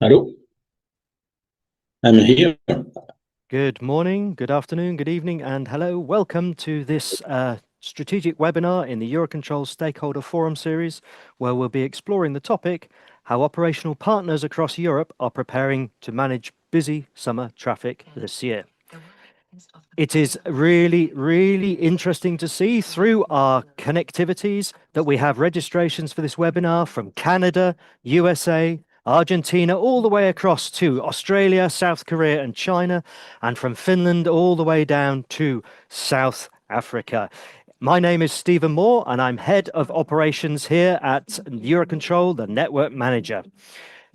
Hello, I'm here. Good morning, good afternoon, good evening, and hello. Welcome to this strategic webinar in the Eurocontrol Stakeholder Forum series, where we'll be exploring the topic, how operational partners across Europe are preparing to manage busy summer traffic this year. It is really interesting to see through our connectivities that we have registrations for this webinar from Canada, USA, Argentina, all the way across to Australia, South Korea, and China, and from Finland all the way down to South Africa. My name is Stephen Moore, and I'm head of operations here at Eurocontrol, the network manager.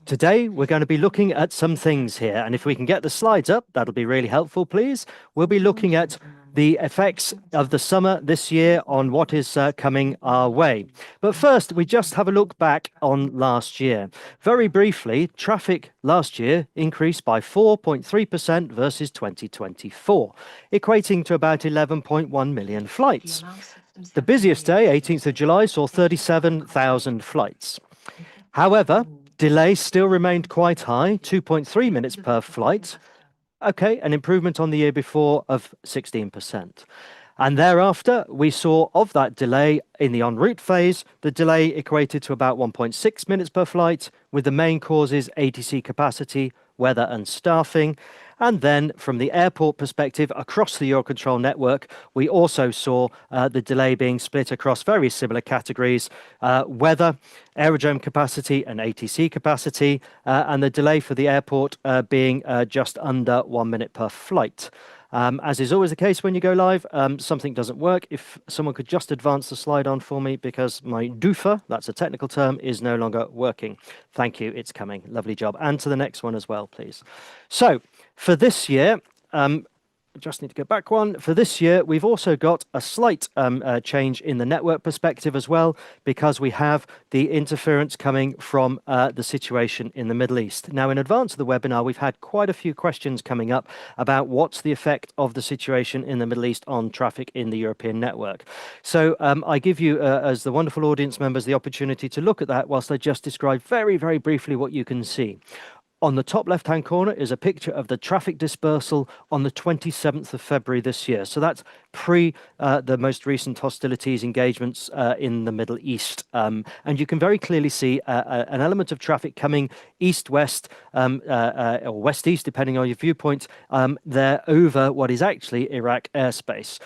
Today, we're going to be looking at some things here, and if we can get the slides up, that'll be really helpful, please. We'll be looking at the effects of the summer this year on what is coming our way. But first, we just have a look back on last year. Very briefly, traffic last year increased by 4.3% versus 2024, equating to about 11.1 million flights. The busiest day, 18th of July, saw 37,000 flights. However, delay still remained quite high, 2.3 minutes per flight. Okay, an improvement on the year before of 16%. And thereafter, we saw of that delay in the en route phase, the delay equated to about 1.6 minutes per flight, with the main causes ATC capacity, weather and staffing. And then from the airport perspective, across the Eurocontrol network, we also saw the delay being split across very similar categories, weather, aerodrome capacity and ATC capacity, and the delay for the airport being just under 1 minute per flight. As is always the case when you go live, something doesn't work. If someone could just advance the slide on for me, because my doofer, that's a technical term, is no longer working. Thank you, it's coming. Lovely job. And to the next one as well, please. So for this year, just need to go back one. For this year, we've also got a slight change in the network perspective as well, because we have the interference coming from the situation in the Middle East. Now, in advance of the webinar, we've had quite a few questions coming up about what's the effect of the situation in the Middle East on traffic in the European network. So I give you, as the wonderful audience members, the opportunity to look at that whilst I just describe very briefly what you can see. On the top left-hand corner is a picture of the traffic dispersal on the 27th of February this year. So that's pre the most recent hostilities engagements in the Middle East. And you can very clearly see an element of traffic coming east-west or west-east, depending on your viewpoint, there over what is actually Iraq airspace.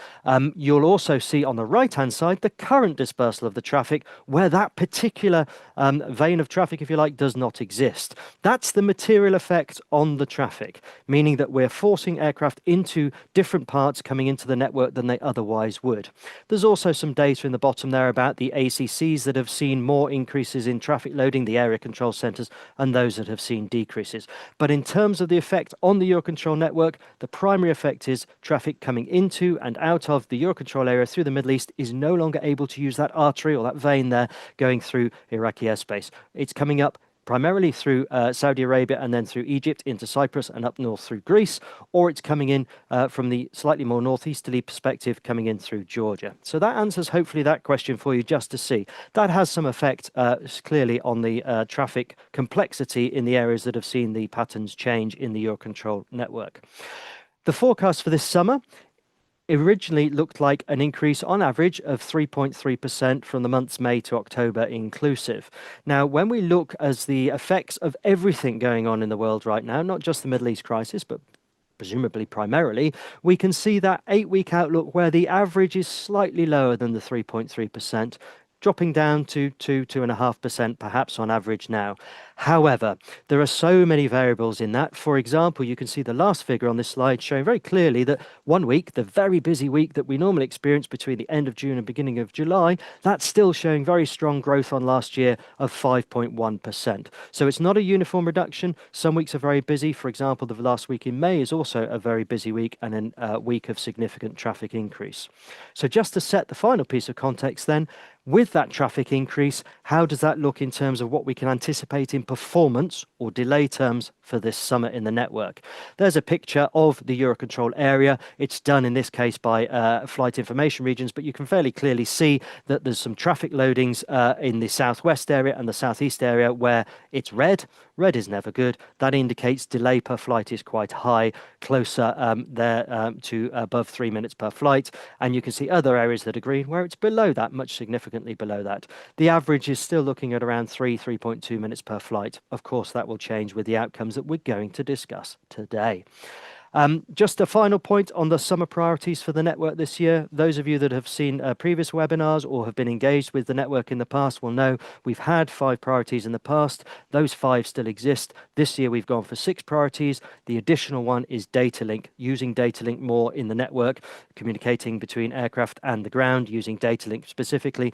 You'll also see on the right-hand side the current dispersal of the traffic, where that particular vein of traffic, if you like, does not exist. That's the material effect on the traffic, meaning that we're forcing aircraft into different parts coming into the network than they otherwise would. There's also some data in the bottom there about the ACCs that have seen more increases in traffic loading, the area control centers, and those that have seen decreases. But in terms of the effect on the Eurocontrol network, the primary effect is traffic coming into and out of the Eurocontrol area through the Middle East is no longer able to use that artery or that vein there going through Iraqi airspace. It's coming up primarily through Saudi Arabia and then through Egypt into Cyprus and up north through Greece, or it's coming in from the slightly more northeasterly perspective coming in through Georgia. So that answers hopefully that question for you just to see. That has some effect clearly on the traffic complexity in the areas that have seen the patterns change in the Eurocontrol network. The forecast for this summer originally looked like an increase on average of 3.3% from the months May to October inclusive. Now, when we look as the effects of everything going on in the world right now, not just the Middle East crisis, but presumably primarily, we can see that 8-week outlook where the average is slightly lower than the 3.3%, dropping down to 2.5% perhaps on average now. However, there are so many variables in that. For example, you can see the last figure on this slide showing very clearly that 1 week, the very busy week that we normally experience between the end of June and beginning of July, that's still showing very strong growth on last year of 5.1%. So it's not a uniform reduction. Some weeks are very busy. For example, the last week in May is also a very busy week and a week of significant traffic increase. So just to set the final piece of context then, With that traffic increase, how does that look in terms of what we can anticipate in performance or delay terms for this summer in the network? There's a picture of the Eurocontrol area. It's done in this case by flight information regions, but you can fairly clearly see that there's some traffic loadings in the southwest area and the southeast area where it's red. Red is never good. That indicates delay per flight is quite high, closer there to above 3 minutes per flight. And you can see other areas that are green where it's below that, much significantly below that. The average is still looking at around 3.2 minutes per flight. Of course, that will change with the outcomes that we're going to discuss today. Just a final point on the summer priorities for the network this year. Those of you that have seen previous webinars or have been engaged with the network in the past will know we've had 5 priorities in the past. Those 5 still exist. This year we've gone for 6 priorities. The additional one is data link, using data link more in the network, communicating between aircraft and the ground, using data link specifically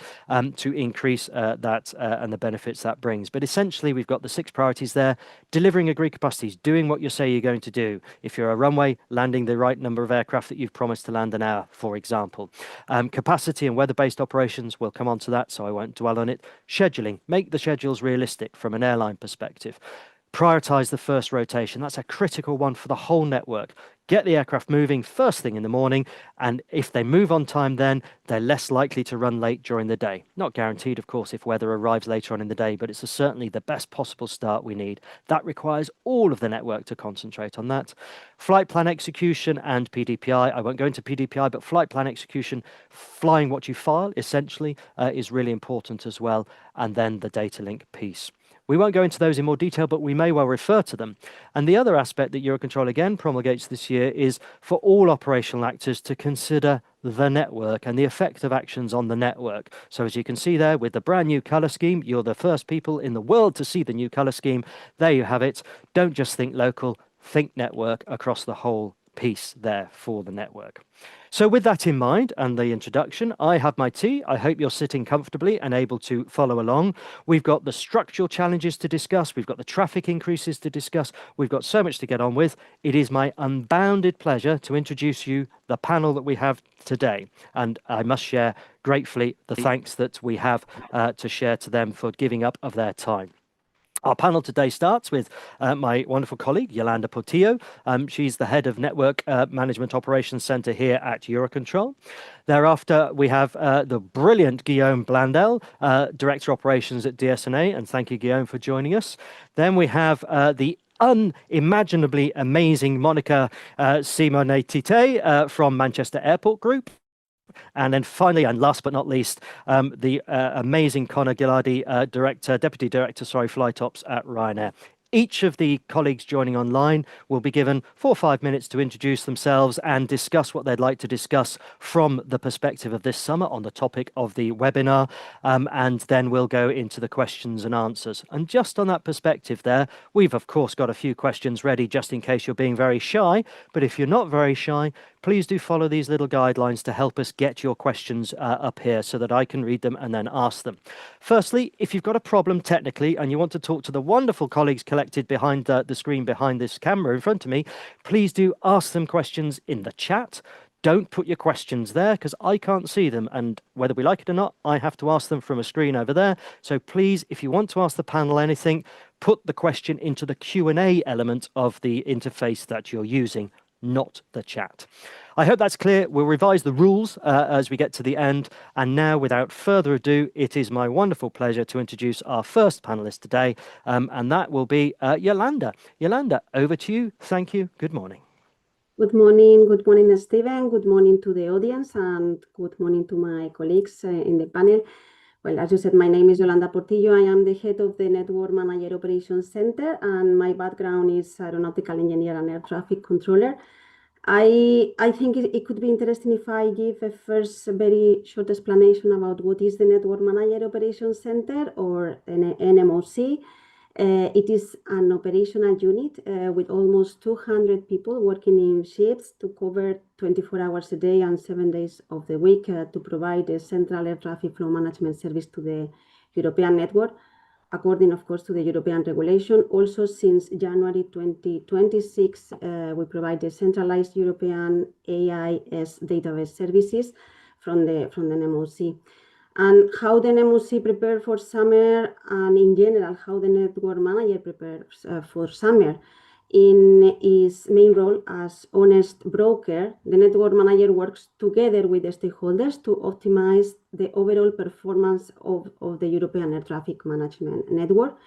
to increase that and the benefits that brings. But essentially we've got the 6 priorities there: delivering agreed capacities, doing what you say you're going to do. If you're a runway, landing the right number of aircraft that you've promised to land an hour, for example. Capacity and weather-based operations, we'll come on to that, so I won't dwell on it. Scheduling, make the schedules realistic from an airline perspective. Prioritize the first rotation. That's a critical one for the whole network. Get the aircraft moving first thing in the morning, and if they move on time, then they're less likely to run late during the day. Not guaranteed, of course, if weather arrives later on in the day, but it's certainly the best possible start we need. That requires all of the network to concentrate on that. Flight plan execution and PDPI. I won't go into PDPI, but flight plan execution, flying what you file, essentially, is really important as well. And then the data link piece. We won't go into those in more detail, but we may well refer to them. And the other aspect that Eurocontrol again promulgates this year is for all operational actors to consider the network and the effect of actions on the network. So as you can see there with the brand new colour scheme, you're the first people in the world to see the new colour scheme. There you have it. Don't just think local, think network across the whole piece there for the network. So with that in mind and the introduction, I have my tea. I hope you're sitting comfortably and able to follow along. We've got the structural challenges to discuss. We've got the traffic increases to discuss. We've got so much to get on with. It is my unbounded pleasure to introduce you the panel that we have today. And I must share gratefully the thanks that we have to share to them for giving up of their time. Our panel today starts with my wonderful colleague, Yolanda Portillo. She's the head of Network Management Operations Center here at Eurocontrol. Thereafter, we have the brilliant Guillaume Blandel, Director Operations at DSNA, and thank you, Guillaume, for joining us. Then we have the unimaginably amazing Monica Simonet-Tite from Manchester Airport Group. And then finally, and last but not least, the amazing Conor Gilardi, Deputy Director, Flight Ops at Ryanair. Each of the colleagues joining online will be given 4 or 5 minutes to introduce themselves and discuss what they'd like to discuss from the perspective of this summer on the topic of the webinar. And then we'll go into the questions and answers. And just on that perspective there, we've of course got a few questions ready just in case you're being very shy. But if you're not very shy, please do follow these little guidelines to help us get your questions up here so that I can read them and then ask them. Firstly, if you've got a problem technically and you want to talk to the wonderful colleagues collected behind the screen behind this camera in front of me, please do ask them questions in the chat. Don't put your questions there because I can't see them, and whether we like it or not, I have to ask them from a screen over there. So please, if you want to ask the panel anything, put the question into the Q&A element of the interface that you're using, not the chat. I hope that's clear. We'll revise the rules as we get to the end. And now, without further ado, it is my wonderful pleasure to introduce our first panelist today, and that will be Yolanda. Yolanda, over to you. Thank you. Good morning. Good morning, Stephen. Good morning to the audience, and good morning to my colleagues in the panel. Well, as you said, my name is Yolanda Portillo. I am the head of the Network Manager Operations Center, and my background is aeronautical engineer and air traffic controller. I think it could be interesting if I give a first very short explanation about what is the Network Manager Operations Center, or an NMOC. It is an operational unit with almost 200 people working in shifts to cover 24 hours a day and 7 days of the week to provide a central air traffic flow management service to the European network, according, of course, to the European regulation. Also, since January 2026, we provide the centralized European AIS database services from the NMOC. and how the NMOC prepare for summer, and in general, how the network manager prepares for summer. In his main role as honest broker, the network manager works together with the stakeholders to optimize the overall performance of the European air traffic management network.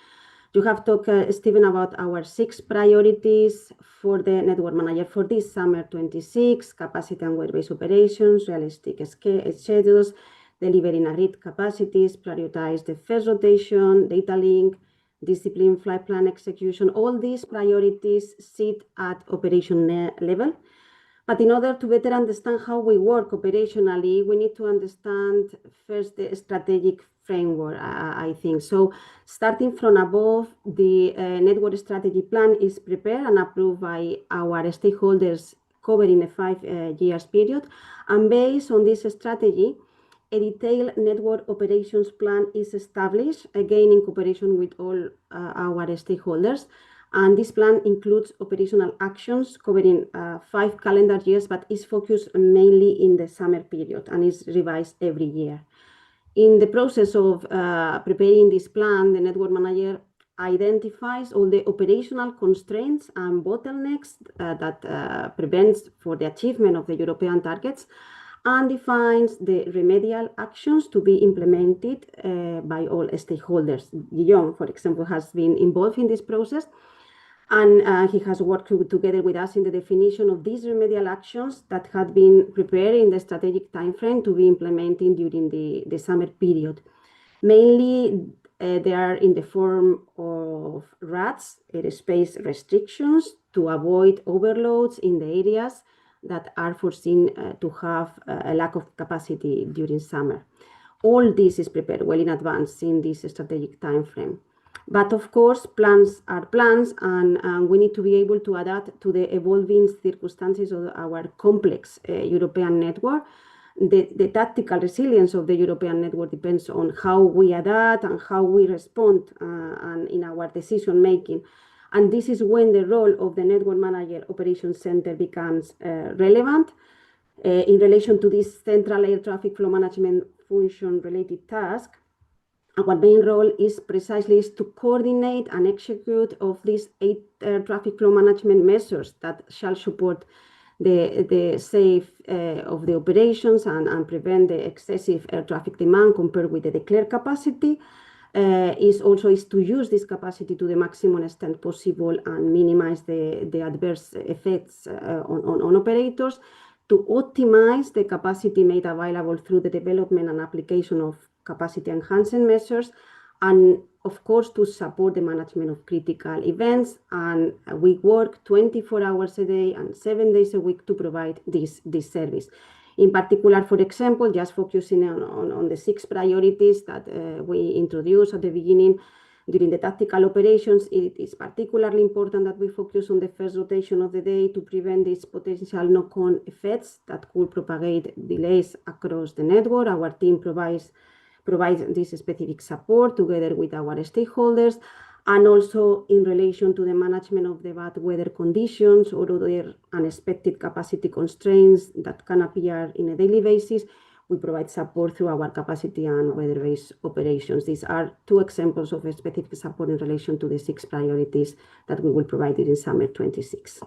You have talked, Stephen, about our 6 priorities for the network manager for this summer 26: capacity and weather-based operations, realistic schedules, delivering agreed capacities, prioritize the first rotation, data link, discipline, flight plan execution. All these priorities sit at operation level. But in order to better understand how we work operationally, we need to understand first the strategic framework, I think. So starting from above, the network strategy plan is prepared and approved by our stakeholders covering a 5 years period. And based on this strategy, a detailed network operations plan is established, again in cooperation with all our stakeholders. And this plan includes operational actions covering 5 calendar years, but is focused mainly in the summer period and is revised every year. In the process of preparing this plan, the network manager identifies all the operational constraints and bottlenecks that prevents for the achievement of the European targets, and defines the remedial actions to be implemented by all stakeholders. Guillaume, for example, has been involved in this process, and he has worked together with us in the definition of these remedial actions that had been prepared in the strategic timeframe to be implemented during the summer period. Mainly, they are in the form of RATs, airspace restrictions, to avoid overloads in the areas that are foreseen to have a lack of capacity during summer. All this is prepared well in advance in this strategic timeframe. But of course, plans are plans, and we need to be able to adapt to the evolving circumstances of our complex European network. The tactical resilience of the European network depends on how we adapt and how we respond and in our decision making. And this is when the role of the network manager operations center becomes relevant. In relation to this central air traffic flow management function related task, our main role is precisely to coordinate and execute of these 8 air traffic flow management measures that shall support the safe of the operations and prevent the excessive air traffic demand compared with the declared capacity. Is to use this capacity to the maximum extent possible and minimize the adverse effects on operators, to optimize the capacity made available through the development and application of capacity enhancing measures, and of course to support the management of critical events. And we work 24 hours a day and 7 days a week to provide this service. In particular, for example, just focusing on the 6 priorities that we introduced at the beginning, during the tactical operations, it is particularly important that we focus on the first rotation of the day to prevent these potential knock-on effects that could propagate delays across the network. Our team provides this specific support together with our stakeholders, and also in relation to the management of the bad weather conditions or other unexpected capacity constraints that can appear in a daily basis. We provide support through our capacity and weather-based operations. These are 2 examples of a specific support in relation to the 6 priorities that we will provide in summer 26.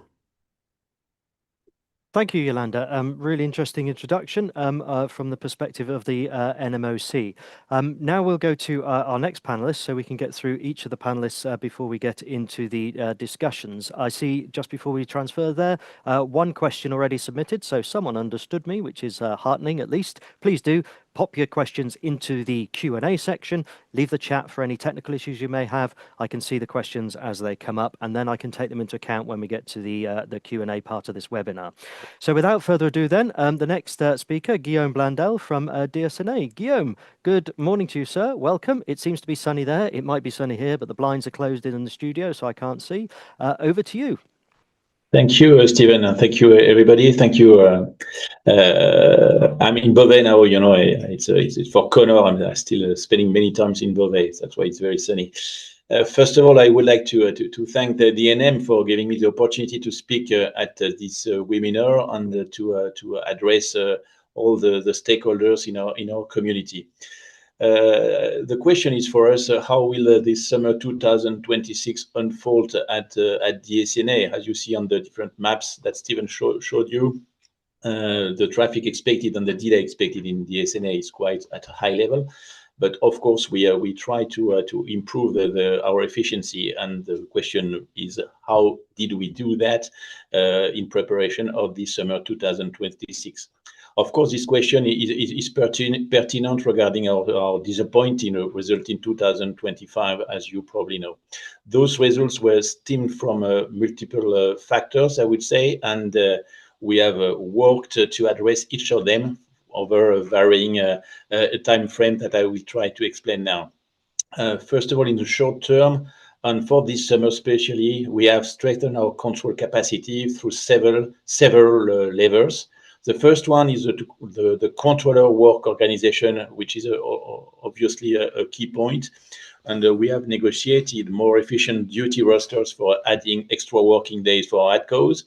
Thank you, Yolanda. Really interesting introduction from the perspective of the NMOC. Now we'll go to our next panelists so we can get through each of the panelists before we get into the discussions. I see just before we transfer there, 1 question already submitted, so someone understood me, which is heartening at least. Please do pop your questions into the Q&A section. Leave the chat for any technical issues you may have. I can see the questions as they come up, and then I can take them into account when we get to the Q&A part of this webinar. So without further ado then, the next speaker, Guillaume Blandel from DSNA. Guillaume, good morning to you, sir. Welcome. It seems to be sunny there. It might be sunny here, but the blinds are closed in the studio, so I can't see. Over to you. Thank you, Stephen, and thank you, everybody. Thank you. I'm in Beauvais now. You know, it's for Connor. I'm still spending many times in Beauvais. That's why it's very sunny. First of all, I would like to thank the DNM for giving me the opportunity to speak at this webinar and to address all the stakeholders in our community. The question is for us, how will this summer 2026 unfold at DSNA? As you see on the different maps that Stephen showed you, the traffic expected and the delay expected in DSNA is quite at a high level. But of course, we try to improve our efficiency, and the question is, how did we do that in preparation of this summer 2026? Of course, this question is pertinent regarding our disappointing result in 2025, as you probably know. Those results were stemmed from multiple factors, I would say, and we have worked to address each of them over a varying time frame that I will try to explain now. First of all, in the short term, and for this summer especially, we have strengthened our control capacity through several levers. The first one is the controller work organization, which is obviously a key point. And we have negotiated more efficient duty rosters for adding extra working days for our ADCOs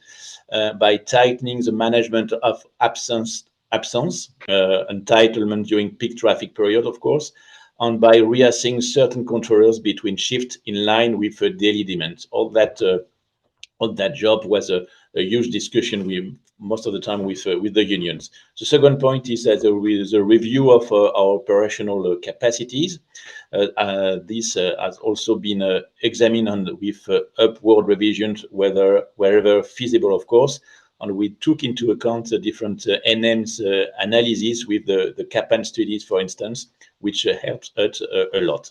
by tightening the management of absence, entitlement during peak traffic period, of course, and by reassessing certain controllers between shifts in line with daily demands. All that job was a huge discussion most of the time with the unions. The second point is that the review of our operational capacities. This has also been examined with upward revisions, wherever feasible, of course. And we took into account the different NM's analysis with the CAPAN studies, for instance, which helps us a lot.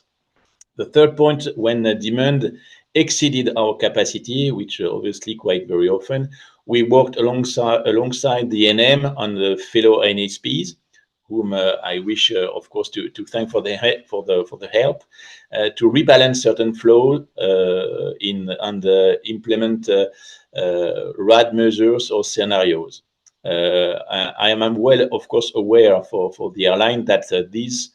The third point, when demand exceeded our capacity, which obviously quite very often, we worked alongside the NM and the fellow ANSPs, whom I wish, of course, to thank for the help, to rebalance certain flow and implement RAD measures or scenarios. I am well, of course, aware for the airline that these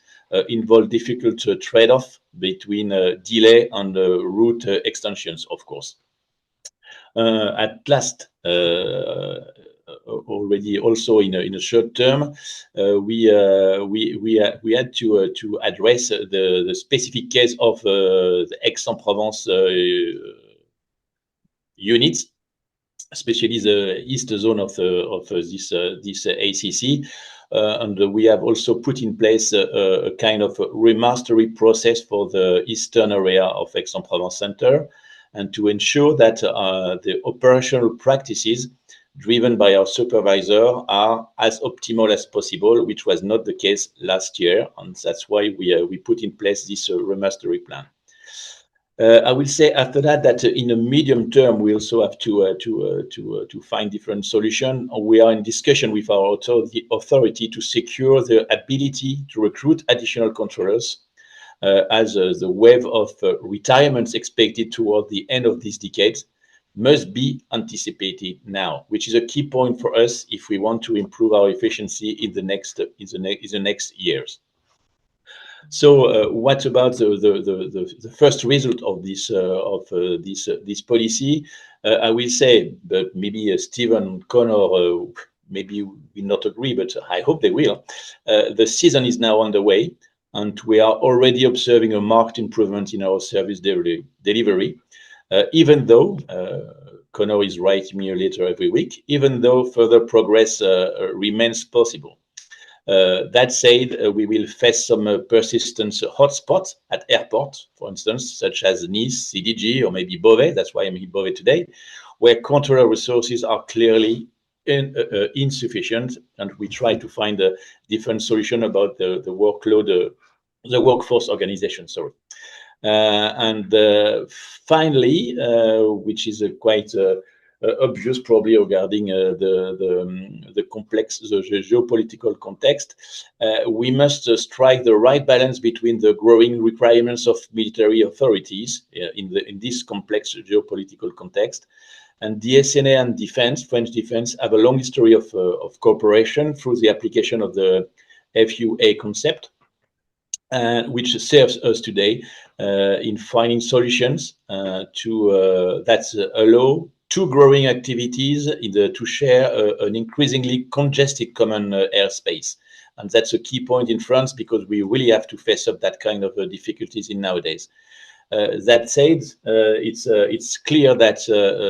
involve difficult trade-off between delay and route extensions, of course. At last, already also in a short term, we had to address the specific case of the Aix-en-Provence units, especially the east zone of this ACC. And we have also put in place a kind of remastery process for the eastern area of Aix-en-Provence Center, and to ensure that the operational practices driven by our supervisor are as optimal as possible, which was not the case last year, and that's why we put in place this remastery plan. I will say after that in the medium term we also have to find different solutions. We are in discussion with our authority to secure the ability to recruit additional controllers, as the wave of retirements expected toward the end of this decade must be anticipated now, which is a key point for us if we want to improve our efficiency in the next years. So, what about the first result of this policy? I will say, but maybe Stephen and Connor maybe will not agree, but I hope they will. The season is now underway, and we are already observing a marked improvement in our service delivery. Even though Connor is writing me a letter every week, even though further progress remains possible. That said, we will face some persistent hotspots at airports, for instance, such as Nice, CDG, or maybe Beauvais. That's why I'm in Beauvais today, where controller resources are clearly insufficient, and we try to find a different solution about the workload, the workforce organization. Sorry. And finally, which is quite obvious probably regarding the geopolitical context, we must strike the right balance between the growing requirements of military authorities in this complex geopolitical context. And DSNA and defense, French defense, have a long history of cooperation through the application of the FUA concept, which serves us today in finding solutions that allow two growing activities to share an increasingly congested common airspace. And that's a key point in France because we really have to face up that kind of difficulties in nowadays. That said, it's clear that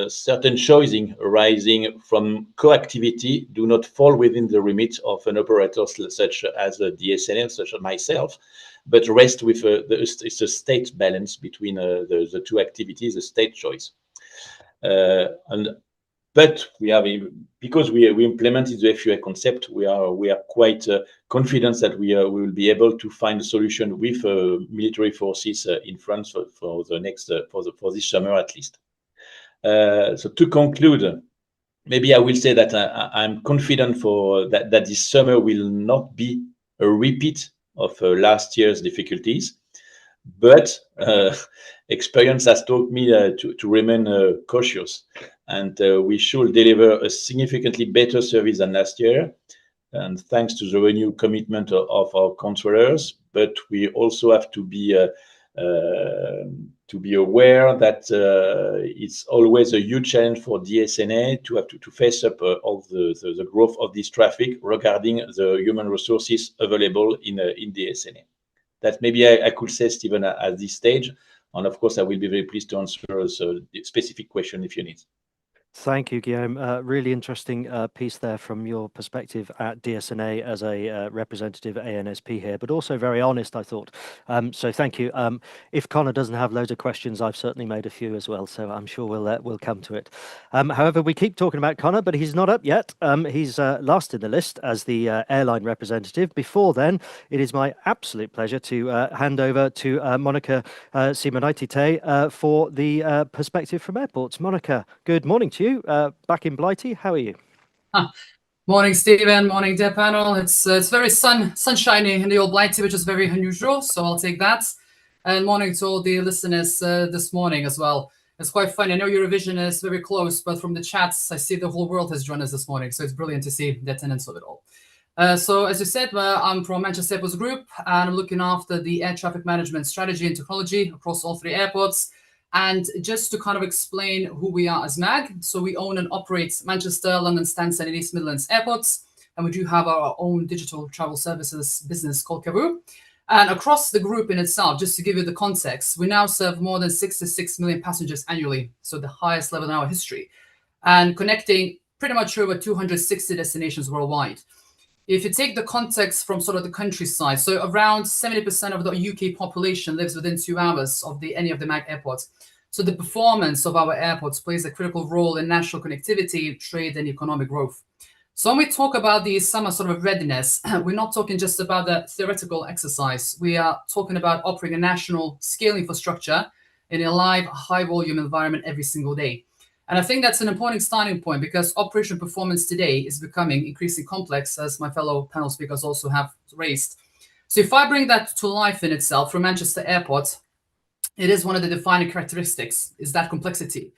certain choosing arising from co-activity do not fall within the remit of an operator such as the DSNL, such as myself, but rest with it's a state balance between the two activities, a state choice. But we have, because we implemented the FUA concept, we are quite confident that we will be able to find a solution with military forces in France for the next for this summer at least. So to conclude, maybe I will say that I'm confident for that this summer will not be a repeat of last year's difficulties, but experience has taught me to remain cautious, and we should deliver a significantly better service than last year, and thanks to the renewed commitment of our controllers. But we also have to be aware that it's always a huge challenge for DSNA to have to face up all the growth of this traffic regarding the human resources available in DSNA. That maybe I could say, Stephen, at this stage. And of course, I will be very pleased to answer a specific question if you need. Thank you, Guillaume. Really interesting piece there from your perspective at DSNA as a representative ANSP here, but also very honest, I thought. So thank you. If Connor doesn't have loads of questions, I've certainly made a few as well, so I'm sure we'll come to it. However, we keep talking about Connor, but he's not up yet. He's last in the list as the airline representative. Before then, it is my absolute pleasure to hand over to Monica Simonaitite for the perspective from airports. Monica, good morning to you. Back in Blighty, how are you? Morning, Stephen. Morning, dear panel. It's very sunshiny in the old Blighty, which is very unusual, so I'll take that. And morning to all the listeners this morning as well. It's quite funny. I know Eurovision is very close, but from the chats, I see the whole world has joined us this morning, so it's brilliant to see the attendance of it all. So as you said, I'm from Manchester Airports Group, and I'm looking after the air traffic management strategy and technology across all three airports. And just to kind of explain who we are as MAG, so we own and operate Manchester, London Stansted, and East Midlands airports, and we do have our own digital travel services business called Kavu. And across the group in itself, just to give you the context, we now serve more than 66 million passengers annually, so the highest level in our history, and connecting pretty much over 260 destinations worldwide. If you take the context from sort of the countryside, so around 70% of the UK population lives within 2 hours of any of the MAG airports. So the performance of our airports plays a critical role in national connectivity, trade, and economic growth. So when we talk about the summer sort of readiness, we're not talking just about the theoretical exercise. We are talking about operating a national scale infrastructure in a live, high-volume environment every single day. And I think that's an important starting point because operation performance today is becoming increasingly complex, as my fellow panel speakers also have raised. So if I bring that to life in itself from Manchester Airport, it is one of the defining characteristics, is that complexity.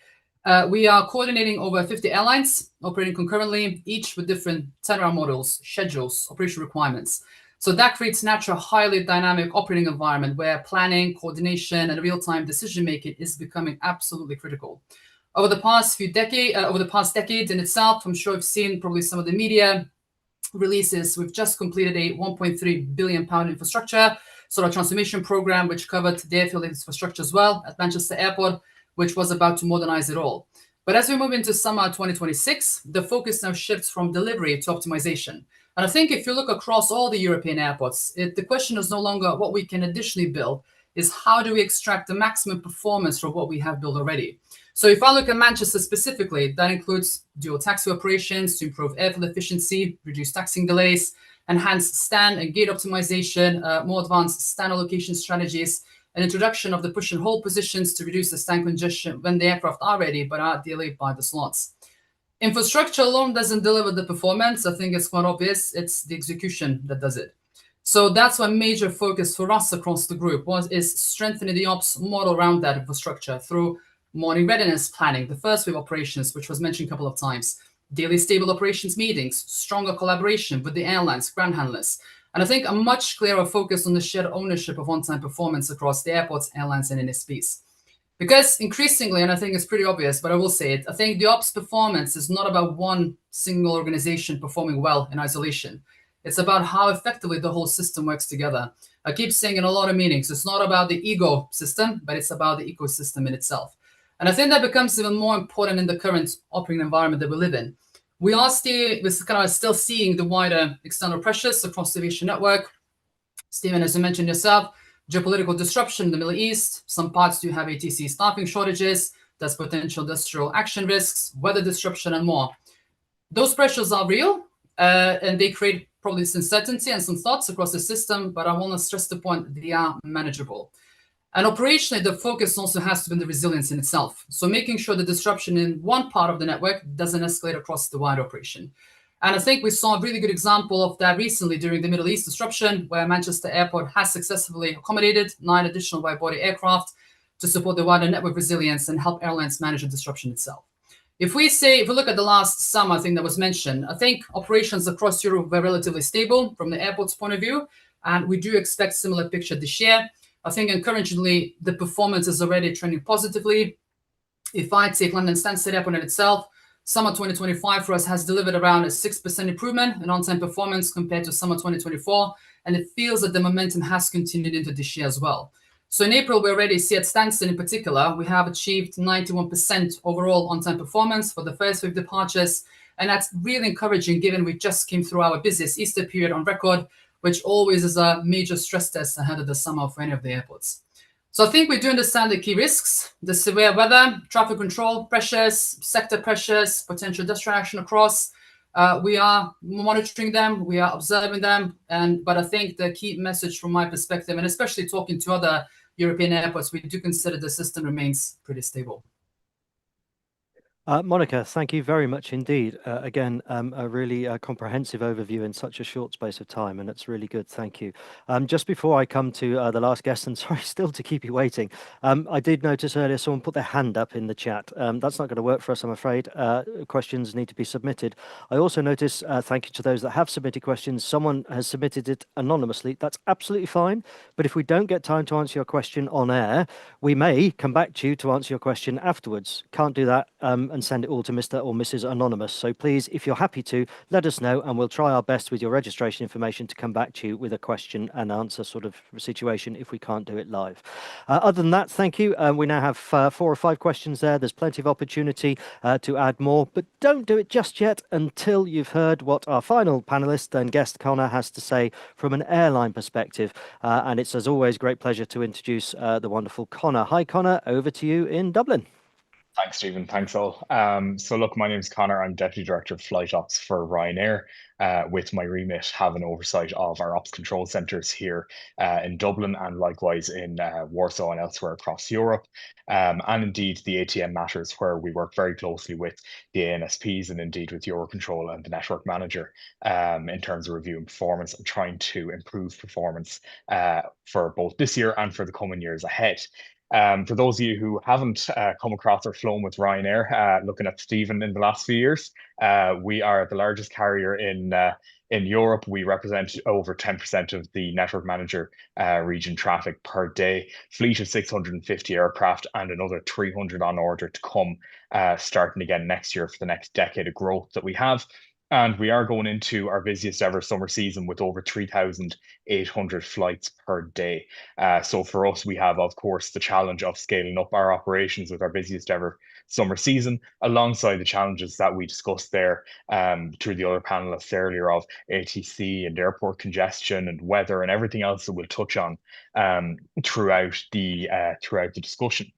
We are coordinating over 50 airlines, operating concurrently, each with different turnaround models, schedules, operation requirements. So that creates natural, highly dynamic operating environment where planning, coordination, and real-time decision-making is becoming absolutely critical. Over the past decade in itself, I'm sure you've seen probably some of the media releases. We've just completed a £1.3 billion infrastructure sort of transformation program, which covered the airfield infrastructure as well at Manchester Airport, which was about to modernize it all. But as we move into summer 2026, the focus now shifts from delivery to optimization. And I think if you look across all the European airports, the question is no longer what we can additionally build, is how do we extract the maximum performance from what we have built already? So if I look at Manchester specifically, that includes dual taxi operations to improve airfield efficiency, reduce taxiing delays, enhance stand and gate optimization, more advanced stand allocation strategies, and introduction of the push and hold positions to reduce the stand congestion when the aircraft are ready but are delayed by the slots. Infrastructure alone doesn't deliver the performance. I think it's quite obvious. It's the execution that does it. So that's one major focus for us across the group is strengthening the ops model around that infrastructure through morning readiness planning, the first wave operations, which was mentioned a couple of times, daily stable operations meetings, stronger collaboration with the airlines, ground handlers, and I think a much clearer focus on the shared ownership of on-time performance across the airports, airlines, and ANSPs. Because increasingly, and I think it's pretty obvious, but I will say it, I think the ops performance is not about one single organization performing well in isolation. It's about how effectively the whole system works together. I keep saying in a lot of meetings, it's not about the ego system, but it's about the ecosystem in itself. And I think that becomes even more important in the current operating environment that we live in. We're still seeing the wider external pressures across the aviation network. Stephen, as you mentioned yourself, geopolitical disruption in the Middle East. Some parts do have ATC staffing shortages. There's potential industrial action risks, weather disruption, and more. Those pressures are real, and they create probably some uncertainty and some thoughts across the system, but I want to stress the point, they are manageable. And operationally, the focus also has to be on the resilience in itself. So making sure the disruption in one part of the network doesn't escalate across the wider operation. And I think we saw a really good example of that recently during the Middle East disruption, where Manchester Airport has successfully accommodated 9 additional wide-body aircraft to support the wider network resilience and help airlines manage the disruption itself. If we look at the last summer, I think that was mentioned, I think operations across Europe were relatively stable from the airport's point of view, and we do expect similar picture this year. I think encouragingly, the performance is already trending positively. If I take London Stansted Airport in itself, summer 2025 for us has delivered around a 6% improvement in on-time performance compared to summer 2024, and it feels that the momentum has continued into this year as well. So in April, we already see at Stansted in particular, we have achieved 91% overall on-time performance for the first wave departures, and that's really encouraging given we just came through our busiest Easter period on record, which always is a major stress test ahead of the summer for any of the airports. So I think we do understand the key risks, the severe weather, traffic control pressures, sector pressures, potential industrial action across. We are monitoring them, we are observing them, but I think the key message from my perspective, and especially talking to other European airports, we do consider the system remains pretty stable. Monica, thank you very much indeed. Again, a really comprehensive overview in such a short space of time, and it's really good. Thank you. Just before I come to the last guest, and sorry still to keep you waiting, I did notice earlier someone put their hand up in the chat. That's not going to work for us, I'm afraid. Questions need to be submitted. I also notice, thank you to those that have submitted questions, someone has submitted it anonymously. That's absolutely fine. But if we don't get time to answer your question on air, we may come back to you to answer your question afterwards. Can't do that and send it all to Mr. or Mrs. Anonymous. So please, if you're happy to, let us know and we'll try our best with your registration information to come back to you with a question and answer sort of situation if we can't do it live. Other than that, thank you. We now have 4 or 5 questions there. There's plenty of opportunity to add more, but don't do it just yet until you've heard what our final panelist and guest Connor has to say from an airline perspective. And it's, as always, great pleasure to introduce the wonderful Connor. Hi, Connor, over to you in Dublin. Thanks, Stephen. Thanks all. So look, my name's Connor. I'm Deputy Director of Flight Ops for Ryanair, with my remit having oversight of our ops control centres here in Dublin and likewise in Warsaw and elsewhere across Europe. And indeed the ATM matters where we work very closely with the ANSPs and indeed with EUROCONTROL and the network manager in terms of reviewing performance and trying to improve performance for both this year and for the coming years ahead. For those of you who haven't come across or flown with Ryanair, looking at Stephen in the last few years, we are the largest carrier in Europe. We represent over 10% of the network manager region traffic per day, fleet of 650 aircraft and another 300 on order to come, starting again next year for the next decade of growth that we have. And we are going into our busiest ever summer season with over 3,800 flights per day. So for us, we have, of course, the challenge of scaling up our operations with our busiest ever summer season, alongside the challenges that we discussed there through the other panelists earlier of ATC and airport congestion and weather and everything else that we'll touch on throughout the discussion.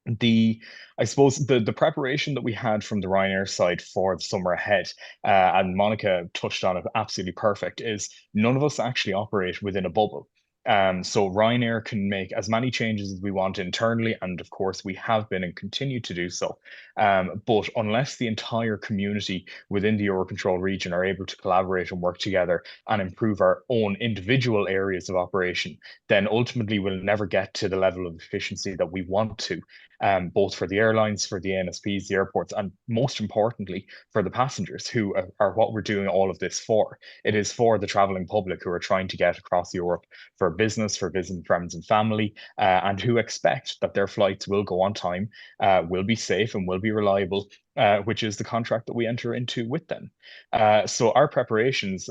I suppose the preparation that we had from the Ryanair side for the summer ahead, and Monica touched on it absolutely perfect, is none of us actually operate within a bubble. So Ryanair can make as many changes as we want internally, and of course we have been and continue to do so. But unless the entire community within the EUROCONTROL region are able to collaborate and work together and improve our own individual areas of operation, then ultimately we'll never get to the level of efficiency that we want to, both for the airlines, for the ANSPs, the airports, and most importantly, for the passengers who are what we're doing all of this for. It is for the traveling public who are trying to get across Europe for business, for visiting friends and family, and who expect that their flights will go on time, will be safe and will be reliable, which is the contract that we enter into with them. So our preparations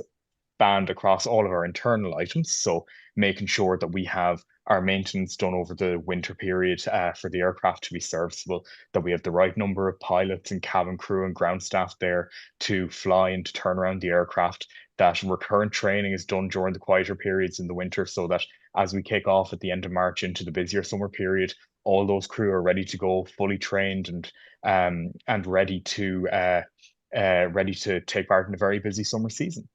spanned across all of our internal items. So making sure that we have our maintenance done over the winter period for the aircraft to be serviceable, that we have the right number of pilots and cabin crew and ground staff there to fly and to turn around the aircraft, that recurrent training is done during the quieter periods in the winter, so that as we kick off at the end of March into the busier summer period, all those crew are ready to go, fully trained and ready to take part in a very busy summer season.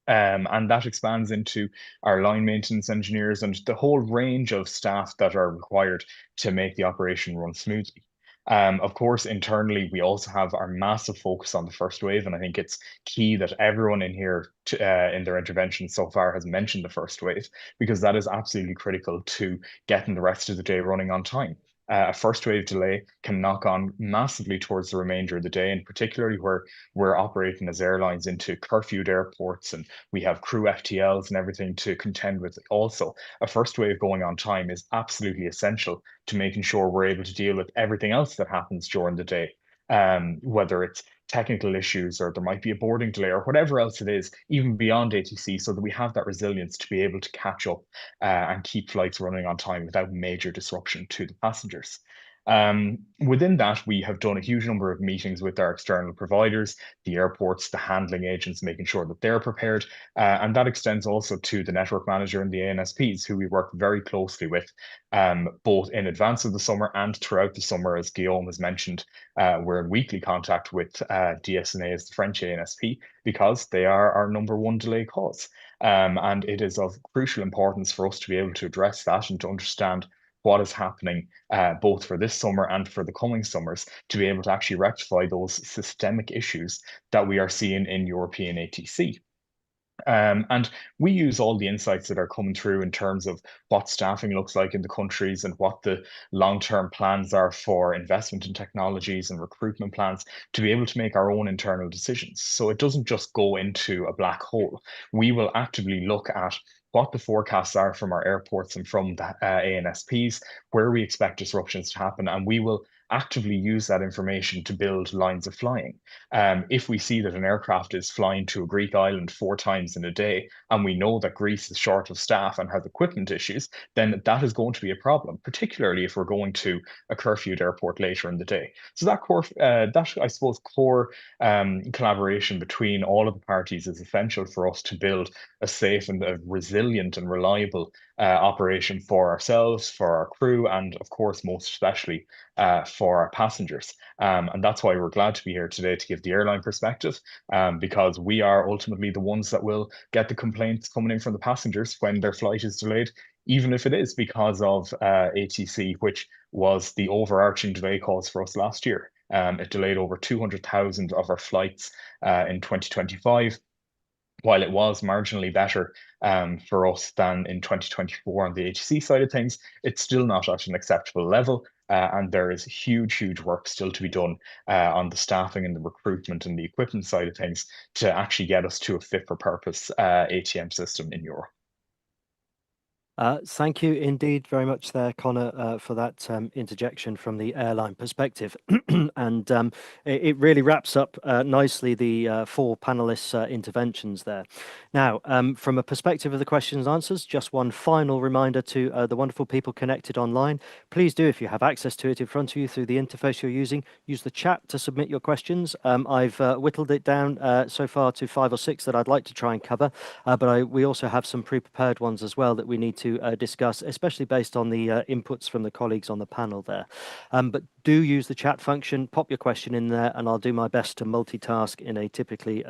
And that expands into our line maintenance engineers and the whole range of staff that are required to make the operation run smoothly. Of course, internally, we also have our massive focus on the first wave, and I think it's key that everyone in here in their intervention so far has mentioned the first wave, because that is absolutely critical to getting the rest of the day running on time. A first wave delay can knock on massively towards the remainder of the day, and particularly where we're operating as airlines into curfewed airports and we have crew FTLs and everything to contend with. Also, a first wave going on time is absolutely essential to making sure we're able to deal with everything else that happens during the day, whether it's technical issues or there might be a boarding delay or whatever else it is, even beyond ATC, so that we have that resilience to be able to catch up and keep flights running on time without major disruption to the passengers. Within that, we have done a huge number of meetings with our external providers, the airports, the handling agents, making sure that they're prepared. And that extends also to the network manager and the ANSPs, who we work very closely with, both in advance of the summer and throughout the summer. As Guillaume has mentioned, we're in weekly contact with DSNA, as the French ANSP, because they are our #1 delay cause. And it is of crucial importance for us to be able to address that and to understand what is happening both for this summer and for the coming summers, to be able to actually rectify those systemic issues that we are seeing in European ATC. And we use all the insights that are coming through in terms of what staffing looks like in the countries and what the long-term plans are for investment in technologies and recruitment plans, to be able to make our own internal decisions. So it doesn't just go into a black hole. We will actively look at what the forecasts are from our airports and from the ANSPs, where we expect disruptions to happen, and we will actively use that information to build lines of flying. If we see that an aircraft is flying to a Greek island 4 times in a day, and we know that Greece is short of staff and has equipment issues, then that is going to be a problem, particularly if we're going to a curfewed airport later in the day. So that I suppose core collaboration between all of the parties is essential for us to build a safe and a resilient and reliable operation for ourselves, for our crew, and of course, most especially for our passengers. And that's why we're glad to be here today to give the airline perspective, because we are ultimately the ones that will get the complaints coming in from the passengers when their flight is delayed, even if it is because of ATC, which was the overarching delay cause for us last year. It delayed over 200,000 of our flights in 2025. While it was marginally better for us than in 2024 on the ATC side of things, it's still not at an acceptable level. And there is huge work still to be done on the staffing and the recruitment and the equipment side of things to actually get us to a fit for purpose ATM system in Europe. Thank you indeed very much there, Connor, for that interjection from the airline perspective. And it really wraps up nicely the 4 panelists' interventions there. Now, from a perspective of the questions and answers, just one final reminder to the wonderful people connected online. Please do, if you have access to it in front of you through the interface you're using, use the chat to submit your questions. I've whittled it down so far to 5 or 6 that I'd like to try and cover, but we also have some pre-prepared ones as well that we need to discuss, especially based on the inputs from the colleagues on the panel there. But do use the chat function, pop your question in there, and I'll do my best to multitask in a typically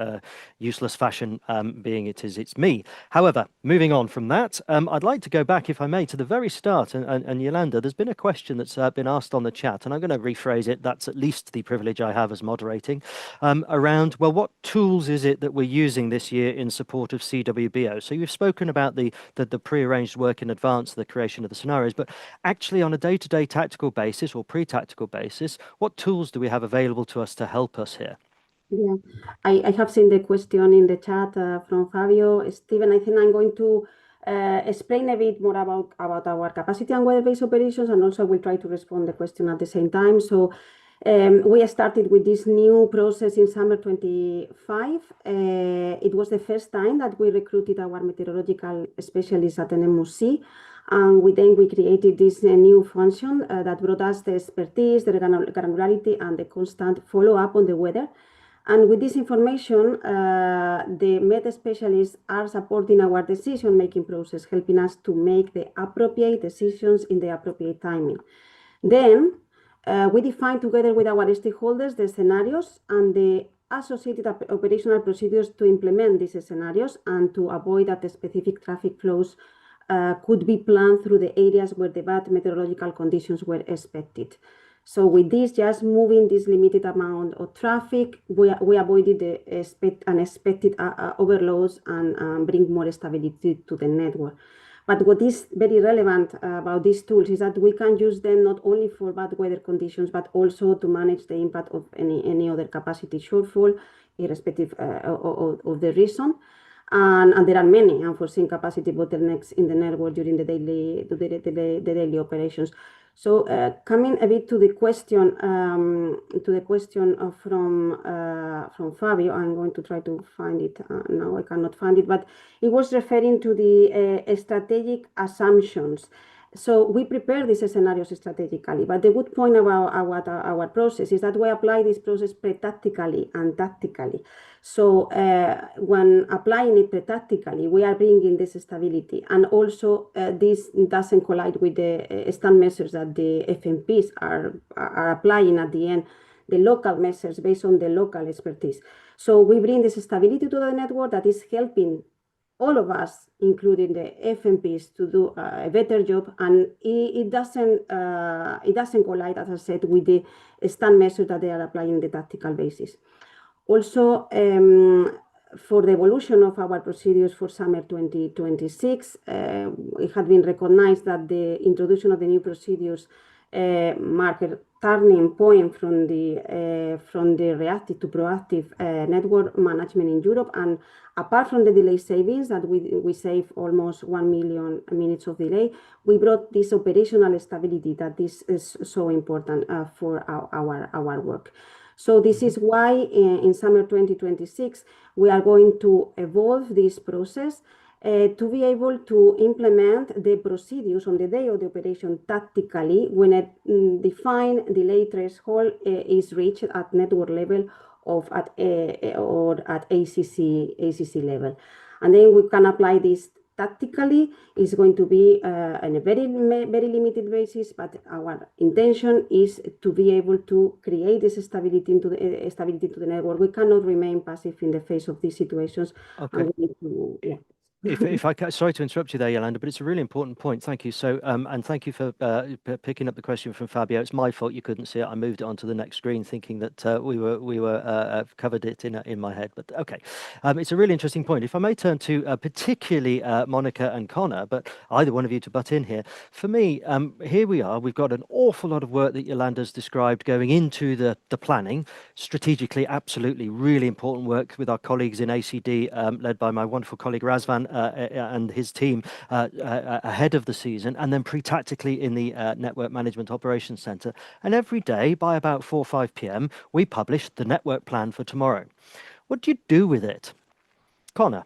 useless fashion, being it's me. However, moving on from that, I'd like to go back, if I may, to the very start. And Yolanda, there's been a question that's been asked on the chat, and I'm going to rephrase it. That's at least the privilege I have as moderating, around, well, what tools is it that we're using this year in support of CWBO? So you've spoken about the pre-arranged work in advance of the creation of the scenarios, but actually on a day-to-day tactical basis or pre-tactical basis, what tools do we have available to us to help us here? Yeah, I have seen the question in the chat from Fabio. Stephen, I think I'm going to explain a bit more about our capacity and weather-based operations, and also we'll try to respond the question at the same time. So We started with this new process in summer 25. It was the first time that we recruited our meteorological specialists at an MOC. And we created this new function that brought us the expertise, the granularity, and the constant follow-up on the weather. And with this information, the Met specialists are supporting our decision-making process, helping us to make the appropriate decisions in the appropriate timing. Then we define together with our stakeholders the scenarios and the associated operational procedures to implement these scenarios and to avoid that the specific traffic flows could be planned through the areas where the bad meteorological conditions were expected. So with this, just moving this limited amount of traffic, we avoided the unexpected overloads and bring more stability to the network. But what is very relevant about these tools is that we can use them not only for bad weather conditions, but also to manage the impact of any other capacity shortfall, irrespective of the reason. And there are many unforeseen capacity bottlenecks in the network during the daily operations. So coming a bit to the question from Fabio, I'm going to try to find it now. I cannot find it, but it was referring to the strategic assumptions. So we prepare these scenarios strategically, but the good point about our process is that we apply this process pre-tactically and tactically. So when applying it pre-tactically, we are bringing this stability, and also this doesn't collide with the stand measures that the FMPs are applying at the end, the local measures based on the local expertise. So we bring this stability to the network that is helping all of us, including the FMPs, to do a better job, and it doesn't collide, as I said, with the stand measures that they are applying on the tactical basis. Also, for the evolution of our procedures for summer 2026, it had been recognized that the introduction of the new procedures marked a turning point from the reactive to proactive network management in Europe. And apart from the delay savings that we save almost 1 million minutes of delay, we brought this operational stability that this is so important for our work. So this is why in summer 2026, we are going to evolve this process to be able to implement the procedures on the day of the operation tactically when a defined delay threshold is reached at network level or at ACC level. And then we can apply this tactically. Is going to be on a very limited basis, but our intention is to be able to create this stability into the network. We cannot remain passive in the face of these situations. Okay. And we need to, yeah. If I can, sorry to interrupt you there, Yolanda, but it's a really important point. Thank you. So, and thank you for picking up the question from Fabio. It's my fault you couldn't see it. I moved it onto the next screen, thinking that we were covered it in my head. But okay, it's a really interesting point. If I may turn to particularly Monica and Connor, but either one of you to butt in here. For me, here we are. We've got an awful lot of work that Yolanda's described going into the planning. Strategically, absolutely, really important work with our colleagues in ACD, led by my wonderful colleague Razvan and his team ahead of the season, and then pre-tactically in the Network Management Operations Centre. And every day by about 4 or 5 p.m, we publish the network plan for tomorrow. What do you do with it? Connor?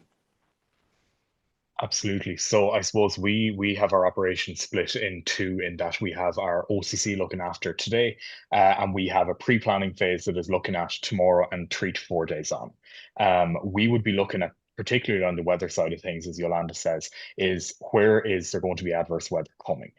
Absolutely. So I suppose we have our operations split in two, in that we have our OCC looking after today, and we have a pre-planning phase that is looking at tomorrow and 3 to 4 days on. We would be looking at, particularly on the weather side of things, as Yolanda says, is where is there going to be adverse weather coming?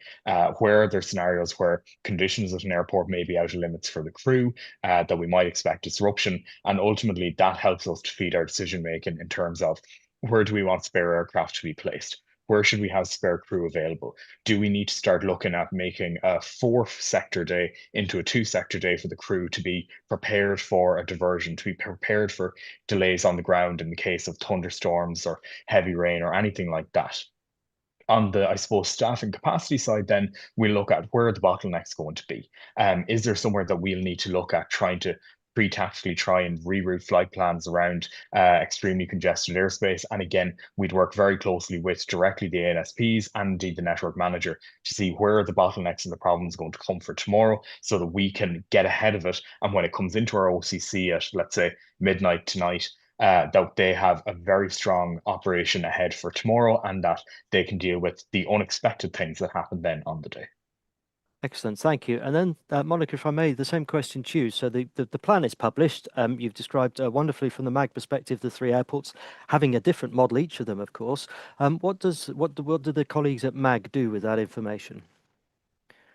Where are there scenarios where conditions at an airport may be out of limits for the crew, that we might expect disruption, and ultimately that helps us to feed our decision making in terms of where do we want spare aircraft to be placed? Where should we have spare crew available? Do we need to start looking at making a 4-sector day into a 2-sector day for the crew to be prepared for a diversion, to be prepared for delays on the ground in the case of thunderstorms or heavy rain or anything like that? On the, I suppose, staff and capacity side, then we look at where are the bottlenecks going to be. Is there somewhere that we'll need to look at trying to pre-tactically try and reroute flight plans around extremely congested airspace. And again, we'd work very closely with directly the ANSPs and indeed the network manager to see where the bottlenecks and the problems are going to come for tomorrow, so that we can get ahead of it. And when it comes into our OCC at, let's say, midnight tonight, that they have a very strong operation ahead for tomorrow, and that they can deal with the unexpected things that happen then on the day. Excellent, thank you. And then, Monica, if I may, the same question to you. So the plan is published. You've described wonderfully from the MAG perspective the three airports having a different model, each of them, of course. What do the colleagues at MAG do with that information?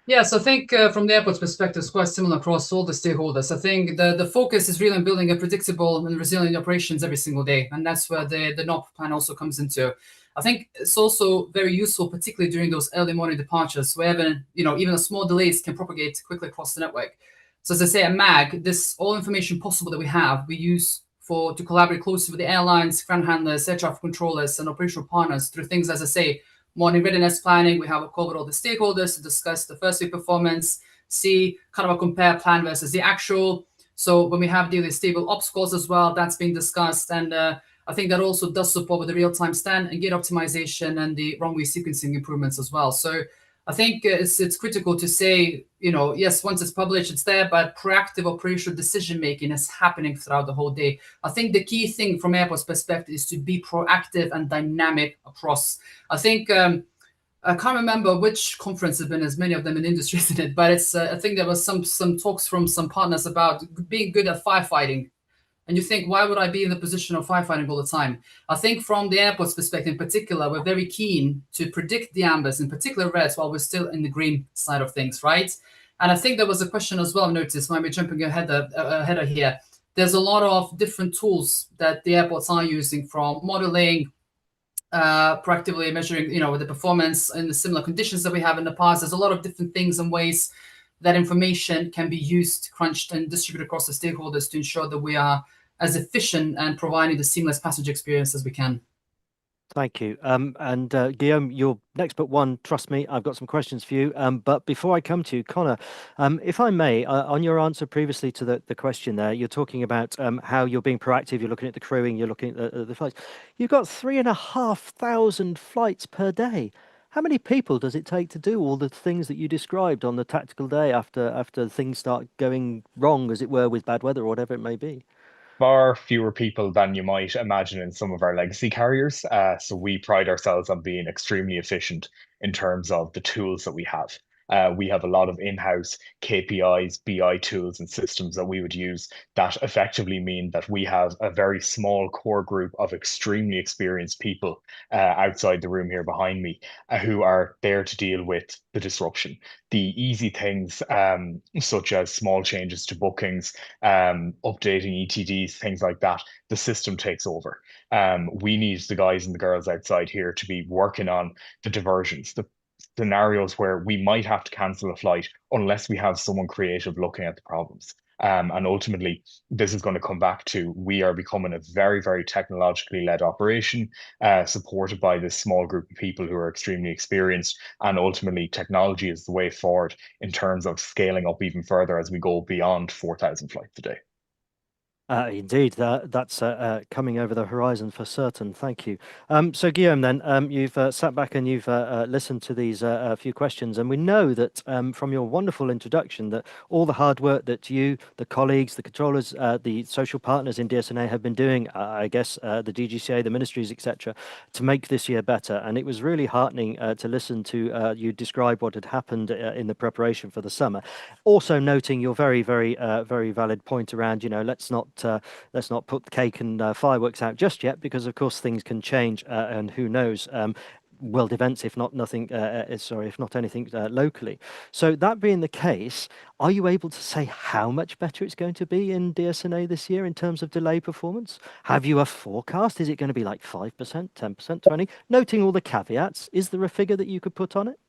Yes, I think from the airport's perspective, it's quite similar across all the stakeholders. I think the focus is really on building a predictable and resilient operations every single day, and that's where the NOP plan also comes into. I think it's also very useful, particularly during those early morning departures, where even a small delays can propagate quickly across the network. So as I say, at MAG, this all information possible that we have, we use to collaborate closely with the airlines, ground handlers, air traffic controllers, and operational partners through things, as I say, morning readiness planning. We have a call with all the stakeholders to discuss the first week performance, see kind of a compare plan versus the actual. So when we have daily stable ops calls as well, that's being discussed. And I think that also does support with the real-time stand and gate optimization and the runway sequencing improvements as well. So I think it's critical to say, yes, once it's published, it's there, but proactive operational decision-making is happening throughout the whole day. I think the key thing from Airport's perspective is to be proactive and dynamic across. I think, I can't remember which conference has been, as many of them in industry, isn't it? But it's, I think there was some talks from some partners about being good at firefighting. And you think, why would I be in the position of firefighting all the time? I think from the airport's perspective in particular, we're very keen to predict the ambers, in particular reds, while we're still in the green side of things, right? And I think there was a question as well, I've noticed, when we're jumping ahead here. There's a lot of different tools that the airports are using, from modeling, proactively measuring, the performance in the similar conditions that we have in the past. There's a lot of different things and ways that information can be used, crunched, and distributed across the stakeholders to ensure that we are as efficient and providing the seamless passenger experience as we can. Thank you. And Guillaume, you're next but one. Trust me, I've got some questions for you. But before I come to you, Connor, if I may, on your answer previously to the question there, you're talking about how you're being proactive, you're looking at the crewing, you're looking at the flights. You've got 3,500 flights per day. How many people does it take to do all the things that you described on the tactical day after things start going wrong, as it were, with bad weather or whatever it may be? Far fewer people than you might imagine in some of our legacy carriers. So we pride ourselves on being extremely efficient in terms of the tools that we have. We have a lot of in-house KPIs, BI tools and systems that we would use that effectively mean that we have a very small core group of extremely experienced people outside the room here behind me who are there to deal with the disruption. The easy things such as small changes to bookings, updating ETDs, things like that, the system takes over. We need the guys and the girls outside here to be working on the diversions, the scenarios where we might have to cancel a flight unless we have someone creative looking at the problems. And ultimately, this is going to come back to, we are becoming a very, very technologically led operation, supported by this small group of people who are extremely experienced. And ultimately, technology is the way forward in terms of scaling up even further as we go beyond 4,000 flights a day. Indeed, that's coming over the horizon for certain. Thank you. So Guillaume, then you've sat back and you've listened to these few questions, and we know that from your wonderful introduction that all the hard work that you, the colleagues, the controllers, the social partners in DSNA have been doing, I guess the DGCA, the ministries, etc., to make this year better. And it was really heartening to listen to you describe what had happened in the preparation for the summer. Also noting your very, very, very valid point around, let's not put the cake and fireworks out just yet, because of course things can change, and who knows, world events, if not anything locally. So that being the case, are you able to say how much better it's going to be in DSNA this year in terms of delay performance? Have you a forecast? Is it going to be like 5%, 10%, 20%? Noting all the caveats, is there a figure that you could put on it?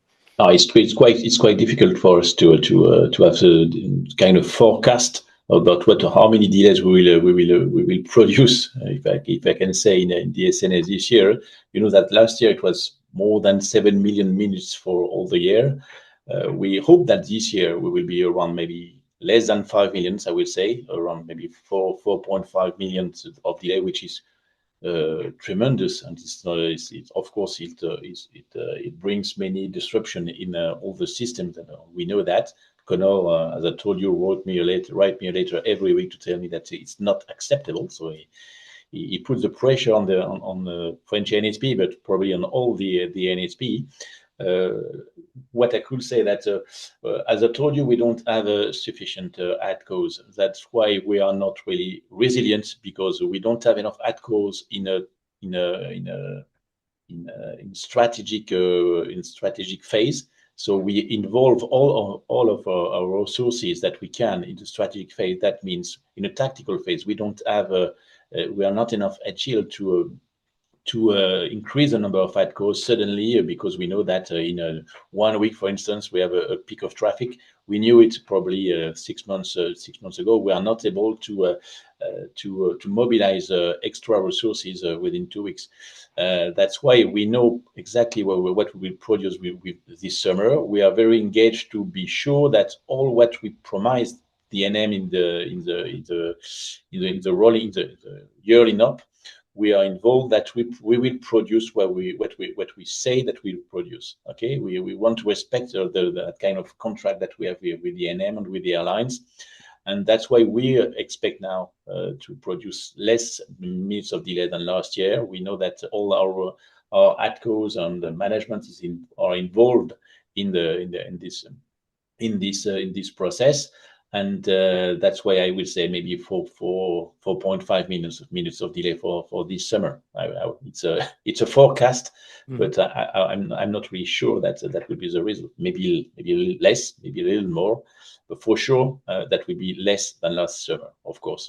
It's quite difficult for us to have a kind of forecast about how many delays we will produce, if I can say, in DSNA this year. You know that last year it was more than 7 million minutes for all the year. We hope that this year we will be around maybe less than 5 million, I will say, around maybe 4.5 million of delay, which is tremendous, and of course it brings many disruption in all the systems, and we know that. Connor, as I told you, write me a letter every week to tell me that it's not acceptable. So he puts the pressure on the French ANSP, but probably on all the ANSP. What I could say that, as I told you, we don't have sufficient ATCOs. That's why we are not really resilient, because we don't have enough ATCOs in strategic phase. So we involve all of our resources that we can into strategic phase. That means in a tactical phase, we don't have we are not enough agile to increase the number of ATCOs suddenly, because we know that in 1 week, for instance, we have a peak of traffic. We knew it probably 6 months ago. We are not able to mobilize extra resources within 2 weeks. That's why we know exactly what we will produce with this summer. We are very engaged to be sure that all what we promised the NM in the yearly up, we are involved, that we will produce what we say that we will produce. Okay, we want to respect that kind of contract that we have with the NM and with the airlines, and that's why we expect now to produce less minutes of delay than last year. We know that all our ATCOs and the management are involved in this process. And that's why I will say maybe 4.5 minutes of delay for this summer. It's a forecast, but I'm not really sure that will be the result. Maybe a little less, maybe a little more, but for sure that will be less than last summer, of course.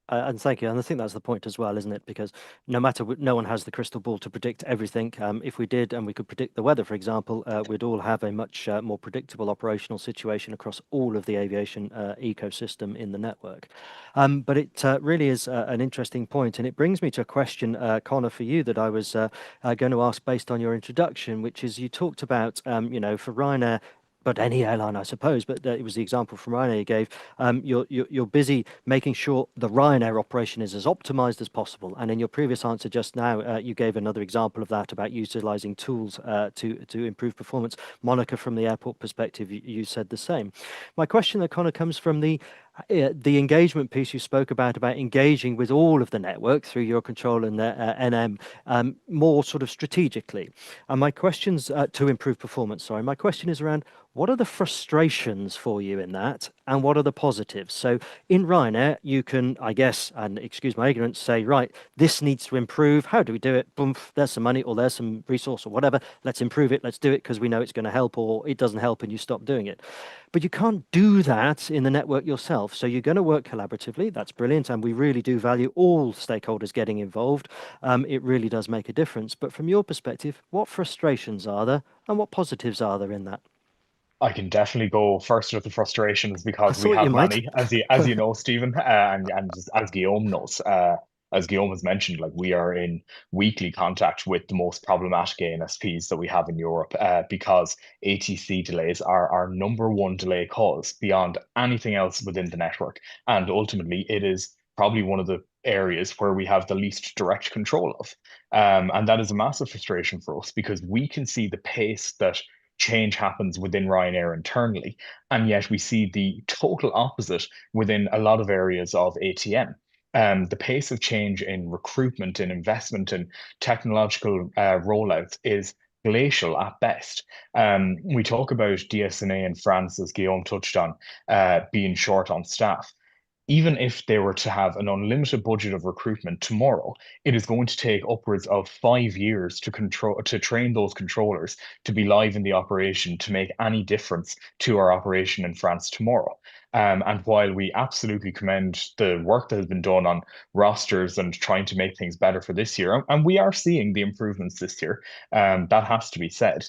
And thank you. And I think that's the point as well, isn't it? Because no matter what, no one has the crystal ball to predict everything. If we did, and we could predict the weather, for example, we'd all have a much more predictable operational situation across all of the aviation ecosystem in the network. But it really is an interesting point, and it brings me to a question, Connor, for you, that I was going to ask based on your introduction, which is, you talked about, for Ryanair, but any airline, I suppose, but it was the example from Ryanair you gave. You're busy making sure the Ryanair operation is as optimized as possible. And in your previous answer just now, you gave another example of that, about utilizing tools to improve performance. Monica, from the airport perspective, you said the same. My question, that kind of comes from the engagement piece you spoke about engaging with all of the network through EUROCONTROL and the NM more sort of strategically. And my question's to improve performance, sorry. My question is around, what are the frustrations for you in that, and what are the positives? So in Ryanair, you can, I guess, and excuse my ignorance, say, right, this needs to improve. How do we do it? Boom, there's some money, or there's some resource, or whatever. Let's improve it. Let's do it because we know it's going to help, or it doesn't help and you stop doing it. But you can't do that in the network yourself. So you're going to work collaboratively. That's brilliant. And we really do value all stakeholders getting involved. It really does make a difference. But from your perspective, what frustrations are there and what positives are there in that? I can definitely go first with the frustrations, because we have many, as you know, Stephen, and just as Guillaume knows. As Guillaume has mentioned, like, we are in weekly contact with the most problematic ANSPs that we have in Europe, because ATC delays are our #1 delay cause beyond anything else within the network. And ultimately, it is probably one of the areas where we have the least direct control of. And that is a massive frustration for us, because we can see the pace that change happens within Ryanair internally, and yet we see the total opposite within a lot of areas of ATM. The pace of change in recruitment, in investment, in technological rollouts is glacial at best. We talk about DSNA in France, as Guillaume touched on, being short on staff. Even if they were to have an unlimited budget of recruitment tomorrow, it is going to take upwards of 5 years to train those controllers to be live in the operation, to make any difference to our operation in France tomorrow. And while we absolutely commend the work that has been done on rosters and trying to make things better for this year, and we are seeing the improvements this year, that has to be said,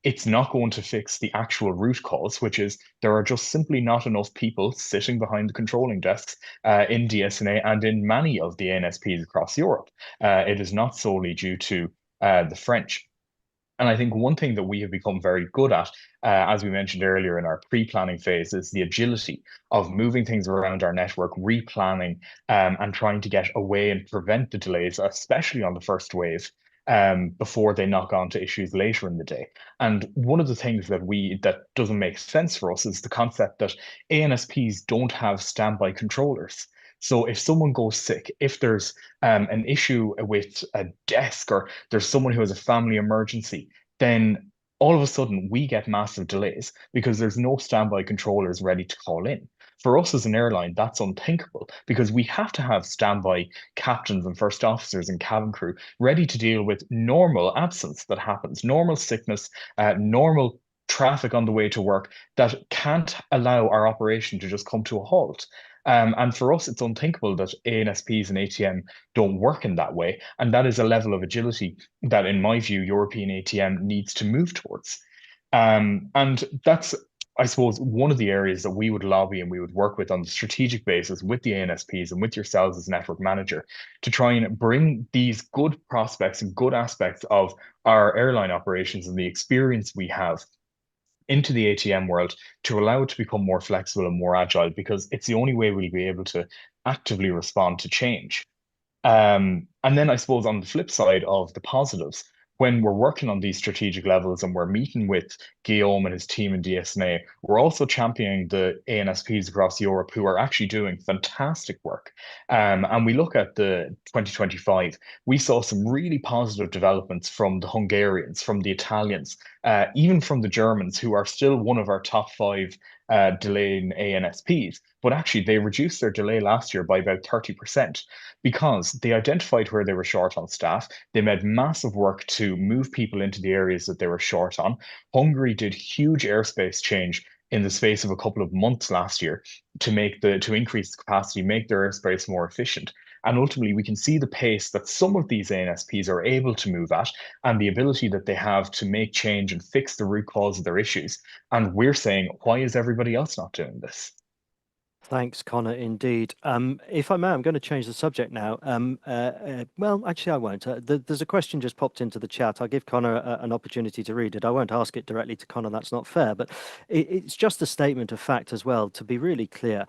it's not going to fix the actual root cause, which is there are just simply not enough people sitting behind the controlling desks in DSNA and in many of the ANSPs across Europe. It is not solely due to the French. And I think one thing that we have become very good at, as we mentioned earlier in our pre-planning phase, is the agility of moving things around our network, replanning, and trying to get away and prevent the delays, especially on the first wave, before they knock on to issues later in the day. And one of the things that doesn't make sense for us is the concept that ANSPs don't have standby controllers. So if someone goes sick, if there's an issue with a desk, or there's someone who has a family emergency, then all of a sudden we get massive delays because there's no standby controllers ready to call in. For us as an airline, that's unthinkable because we have to have standby captains and first officers and cabin crew ready to deal with normal absence that happens, normal sickness, normal traffic on the way to work that can't allow our operation to just come to a halt. And for us, it's unthinkable that ANSPs and ATM don't work in that way. And that is a level of agility that, in my view, European ATM needs to move towards. And that's, I suppose, one of the areas that we would lobby and we would work with on the strategic basis with the ANSPs and with yourselves as network manager to try and bring these good prospects and good aspects of our airline operations and the experience we have into the ATM world to allow it to become more flexible and more agile, because it's the only way we'll be able to actively respond to change. And then I suppose on the flip side of the positives, when we're working on these strategic levels and we're meeting with Guillaume and his team in DSNA, we're also championing the ANSPs across Europe who are actually doing fantastic work. And we look at the 2025, we saw some really positive developments from the Hungarians, from the Italians, even from the Germans, who are still one of our top 5 delaying ANSPs. But actually, they reduced their delay last year by about 30% because they identified where they were short on staff. They made massive work to move people into the areas that they were short on. Hungary did huge airspace change in the space of a couple of months last year to increase the capacity, make their airspace more efficient. And ultimately, we can see the pace that some of these ANSPs are able to move at and the ability that they have to make change and fix the root cause of their issues. And we're saying, why is everybody else not doing this? Thanks, Connor, indeed. If I may, I'm going to change the subject now. Well, actually, I won't. There's a question just popped into the chat. I'll give Connor an opportunity to read it. I won't ask it directly to Connor. That's not fair. But it's just a statement of fact as well, to be really clear.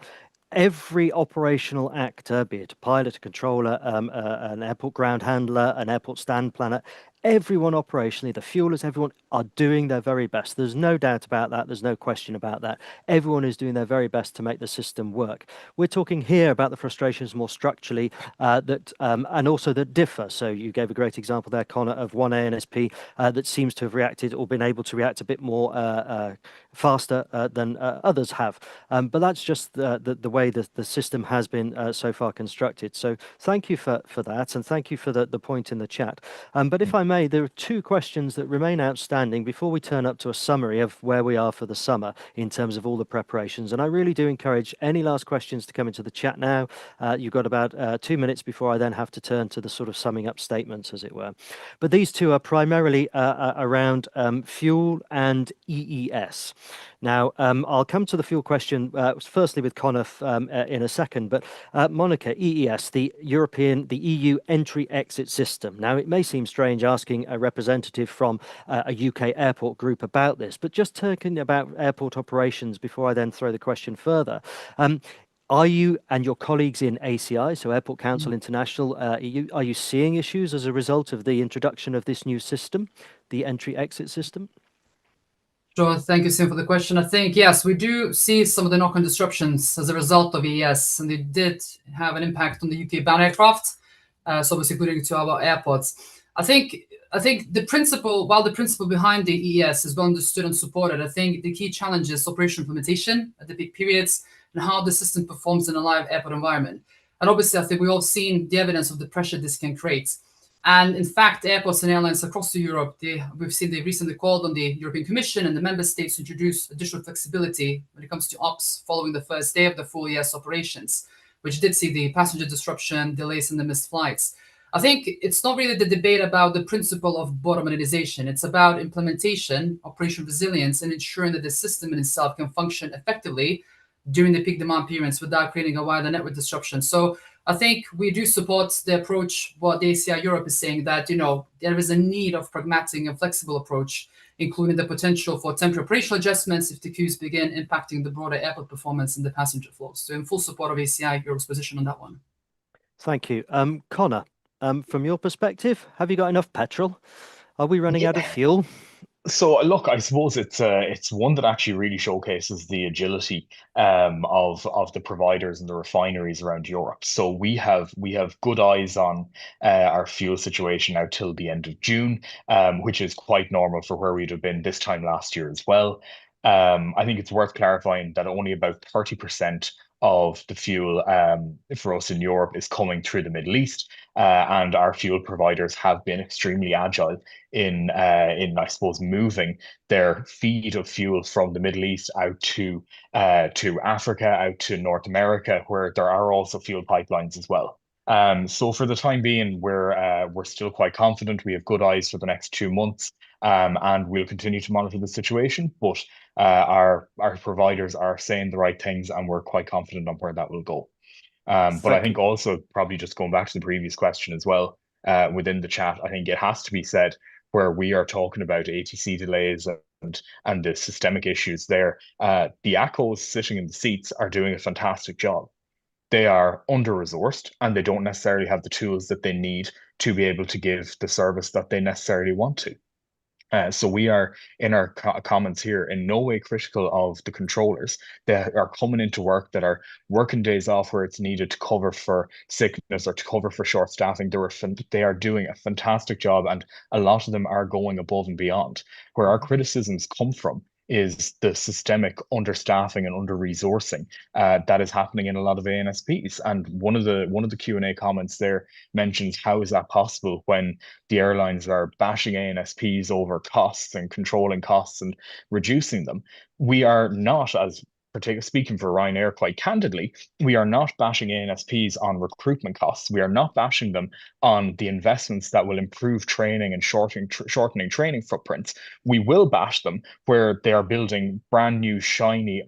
Every operational actor, be it a pilot, a controller, an airport ground handler, an airport stand planner, everyone operationally, the fuelers, everyone are doing their very best. There's no doubt about that. There's no question about that. Everyone is doing their very best to make the system work. We're talking here about the frustrations more structurally and also that differ. So you gave a great example there, Connor, of one ANSP that seems to have reacted or been able to react a bit more faster than others have. But that's just the way the system has been so far constructed. So thank you for that, and thank you for the point in the chat. But if I may, there are 2 questions that remain outstanding before we turn up to a summary of where we are for the summer in terms of all the preparations. And I really do encourage any last questions to come into the chat now. You've got about 2 minutes before I then have to turn to the sort of summing up statements, as it were. But these 2 are primarily around fuel and EES. Now, I'll come to the fuel question firstly with Connor in a second, but Monica, EES, the EU entry-exit system. Now, it may seem strange asking a representative from a UK airport group about this, but just talking about airport operations before I then throw the question further. Are you and your colleagues in ACI, so Airport Council International, are you seeing issues as a result of the introduction of this new system, the entry-exit system? Sure, thank you, Sim, for the question. I think, yes, we do see some of the knock-on disruptions as a result of EES, and they did have an impact on the UK-bound aircraft, so obviously including to our airports. I think the principle, while the principle behind the EES is well understood and supported, I think the key challenge is operational implementation at the peak periods and how the system performs in a live airport environment. And obviously, I think we've all seen the evidence of the pressure this can create. And in fact, airports and airlines across Europe, we've seen they recently called on the European Commission and the member states to introduce additional flexibility when it comes to ops following the first day of the full EES operations, which did see the passenger disruption, delays, and the missed flights. I think it's not really the debate about the principle of modernisation. It's about implementation, operational resilience, and ensuring that the system in itself can function effectively during the peak demand periods without creating a wider network disruption. So I think we do support the approach, what the ACI Europe is saying, that there is a need of pragmatic and flexible approach, including the potential for temporary operational adjustments if the queues begin impacting the broader airport performance and the passenger flows. So in full support of ACI Europe's position on that one. Thank you. Connor, from your perspective, have you got enough petrol? Are we running out of fuel? So look, I suppose it's one that actually really showcases the agility of the providers and the refineries around Europe. So we have good eyes on our fuel situation out till the end of June, which is quite normal for where we'd have been this time last year as well. I think it's worth clarifying that only about 30% of the fuel for us in Europe is coming through the Middle East, and our fuel providers have been extremely agile in I suppose moving their feed of fuel from the Middle East out to Africa, out to North America, where there are also fuel pipelines as well. So for the time being, we're still quite confident. We have good eyes for the next 2 months, and we'll continue to monitor the situation. But our providers are saying the right things, and we're quite confident on where that will go. But I think also probably just going back to the previous question as well, within the chat, I think it has to be said where we are talking about ATC delays and the systemic issues there, the ACOs sitting in the seats are doing a fantastic job. They are under-resourced and they don't necessarily have the tools that they need to be able to give the service that they necessarily want to. So we are, in our comments here, in no way critical of the controllers that are coming into work, that are working days off where it's needed to cover for sickness or to cover for short staffing. They are doing a fantastic job, and a lot of them are going above and beyond. Where our criticisms come from is the systemic understaffing and under-resourcing that is happening in a lot of ANSPs. And one of the Q&A comments there mentions, how is that possible when the airlines are bashing ANSPs over costs and controlling costs and reducing them? We are not, as speaking for Ryanair quite candidly, we are not bashing ANSPs on recruitment costs. We are not bashing them on the investments that will improve training and shortening training footprints. We will bash them where they are building brand new shiny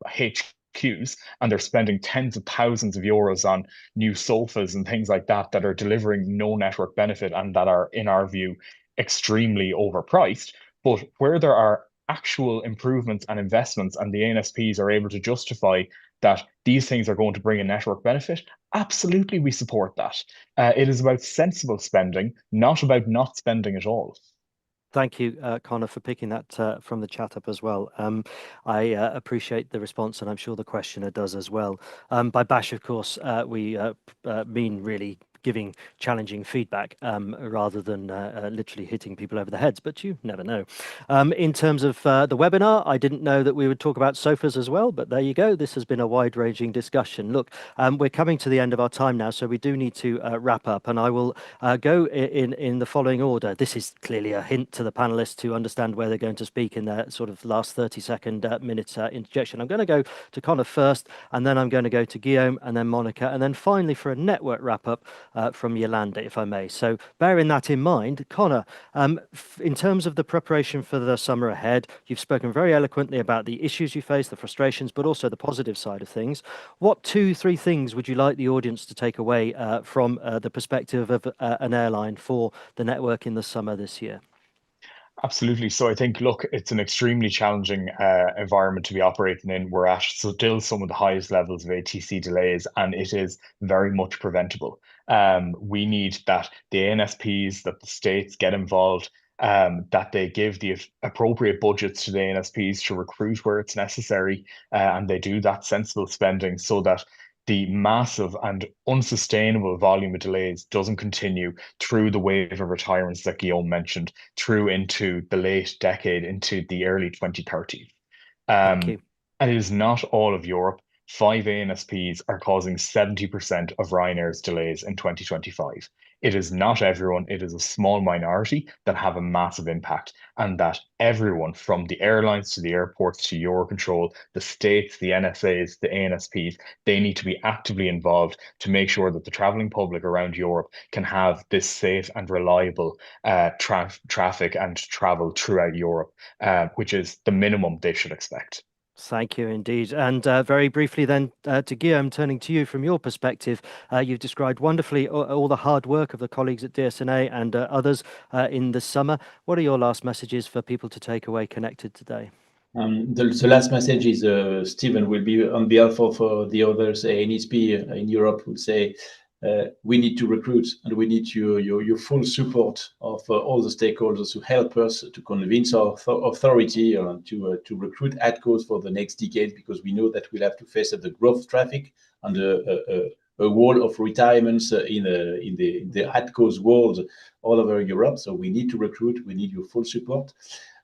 HQs and they're spending tens of thousands of euros on new sofas and things like that that are delivering no network benefit and that are, in our view, extremely overpriced. But where there are actual improvements and investments and the ANSPs are able to justify that these things are going to bring a network benefit, absolutely we support that. It is about sensible spending, not about not spending at all. Thank you, Connor, for picking that from the chat up as well. I appreciate the response, and I'm sure the questioner does as well. By bash, of course, we mean really giving challenging feedback rather than literally hitting people over the heads, but you never know. In terms of the webinar, I didn't know that we would talk about sofas as well, but there you go. This has been a wide-ranging discussion. Look, we're coming to the end of our time now, so we do need to wrap up, and I will go in the following order. This is clearly a hint to the panelists to understand where they're going to speak in their sort of last 30-second minute interjection. I'm going to go to Connor first, and then I'm going to go to Guillaume, and then Monica, and then finally for a network wrap-up, from Yolanda, if I may. So bearing that in mind, Connor, in terms of the preparation for the summer ahead, you've spoken very eloquently about the issues you face, the frustrations, but also the positive side of things. What 2-3 things would you like the audience to take away from the perspective of an airline for the network in the summer this year? Absolutely. So I think, look, it's an extremely challenging environment to be operating in. We're at still some of the highest levels of ATC delays, and it is very much preventable. We need that the ANSPs, that the states get involved, that they give the appropriate budgets to the ANSPs to recruit where it's necessary, and they do that sensible spending so that the massive and unsustainable volume of delays doesn't continue through the wave of retirements that Guillaume mentioned, through into the late decade, into the early 2030s. Thank you. And it is not all of Europe. 5 ANSPs are causing 70% of Ryanair's delays in 2025. It is not everyone, it is a small minority that have a massive impact, and that everyone from the airlines to the airports to Eurocontrol, the states, the NSAs, the ANSPs, they need to be actively involved to make sure that the traveling public around Europe can have this safe and reliable traffic and travel throughout Europe, which is the minimum they should expect. Thank you indeed. And very briefly then to Guillaume, turning to you from your perspective, you've described wonderfully all the hard work of the colleagues at DSNA and others in the summer. What are your last messages for people to take away connected today? The last message is Stephen will be on behalf of the others, ANSP in Europe, will say we need to recruit and we need your full support of all the stakeholders who help us to convince our authority to recruit ATCOs for the next decade, because we know that we'll have to face the growth traffic and a wall of retirements in the ATCOs world all over Europe. So we need to recruit, we need your full support.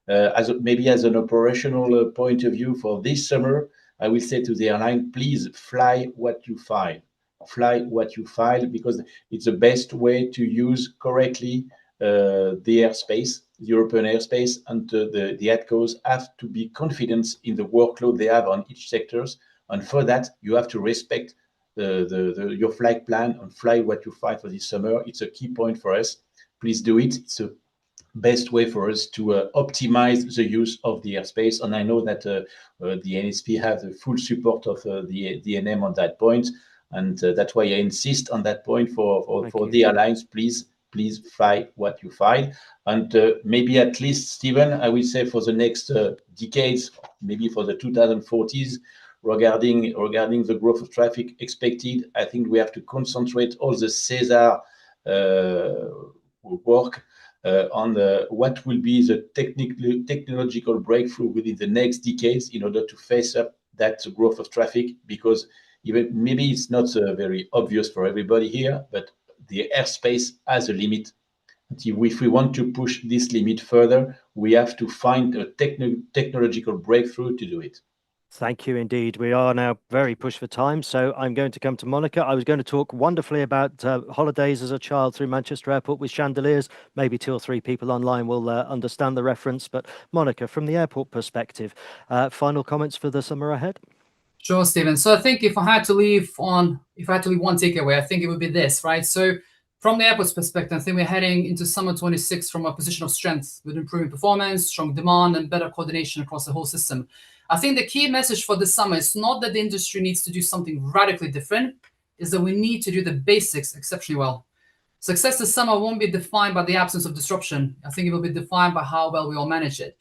Maybe as an operational point of view for this summer, I will say to the airline, please fly what you file. Fly what you file, because it's the best way to use correctly the airspace, the European airspace, and the ATCOs have to be confident in the workload they have on each sectors. And for that, you have to respect your flight plan and fly what you file for this summer. It's a key point for us. Please do it. It's a best way for us to optimize the use of the airspace. And I know that the ANSP have the full support of the NM on that point. And that's why I insist on that point for the airlines. Please fly what you file. And maybe at least, Stephen, I will say for the next decades, maybe for the 2040s, regarding the growth of traffic expected, I think we have to concentrate all the CESAR work on what will be the technological breakthrough within the next decades in order to face up that growth of traffic, because even maybe it's not very obvious for everybody here, but the airspace has a limit. If we want to push this limit further, we have to find a technological breakthrough to do it. Thank you indeed. We are now very pushed for time, so I'm going to come to Monica. I was going to talk wonderfully about holidays as a child through Manchester Airport with chandeliers. Maybe 2 or 3 people online will understand the reference. But Monica, from the airport perspective, final comments for the summer ahead? Sure, Stephen. So I think if I had to leave one takeaway, I think it would be this, right? So from the airport's perspective, I think we're heading into summer 26 from a position of strength with improving performance, strong demand, and better coordination across the whole system. I think the key message for this summer is not that the industry needs to do something radically different, is that we need to do the basics exceptionally well. Success this summer won't be defined by the absence of disruption. I think it will be defined by how well we all manage it.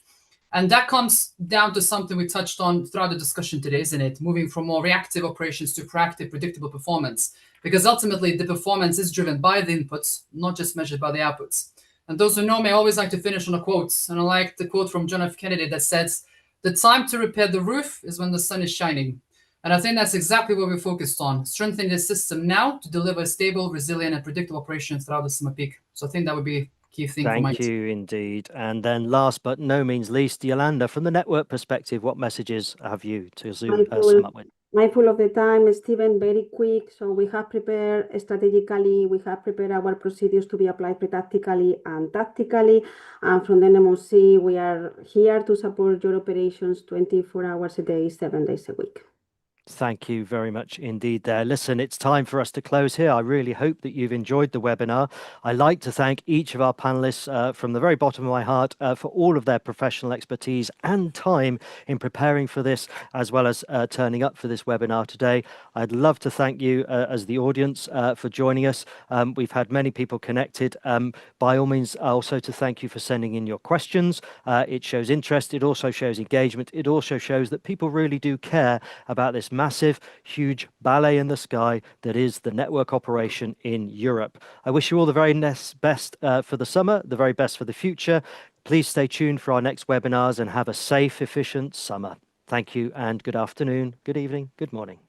And that comes down to something we touched on throughout the discussion today, isn't it? Moving from more reactive operations to proactive, predictable performance. Because ultimately, the performance is driven by the inputs, not just measured by the outputs. And those who know me always like to finish on a quote. And I like the quote from John F. Kennedy that says, "The time to repair the roof is when the sun is shining." And I think that's exactly what we're focused on, strengthening the system now to deliver stable, resilient, and predictable operations throughout the summer peak. So I think that would be key thing for my Thank you indeed. And then last but no means least, Yolanda, from the network perspective, what messages have you to sum up with? Mindful of the time, Stephen, very quick. So we have prepared strategically, we have prepared our procedures to be applied tactically and tactically. And from the NMOC, we are here to support your operations 24 hours a day, 7 days a week. Thank you very much indeed there. Listen, it's time for us to close here. I really hope that you've enjoyed the webinar. I'd like to thank each of our panelists from the very bottom of my heart for all of their professional expertise and time in preparing for this, as well as turning up for this webinar today. I'd love to thank you as the audience for joining us. We've had many people connected. By all means, also to thank you for sending in your questions. It shows interest. It also shows engagement. It also shows that people really do care about this massive, huge ballet in the sky that is the network operation in Europe. I wish you all the very best for the summer, the very best for the future. Please stay tuned for our next webinars and have a safe, efficient summer. Thank you and good afternoon, good evening, good morning.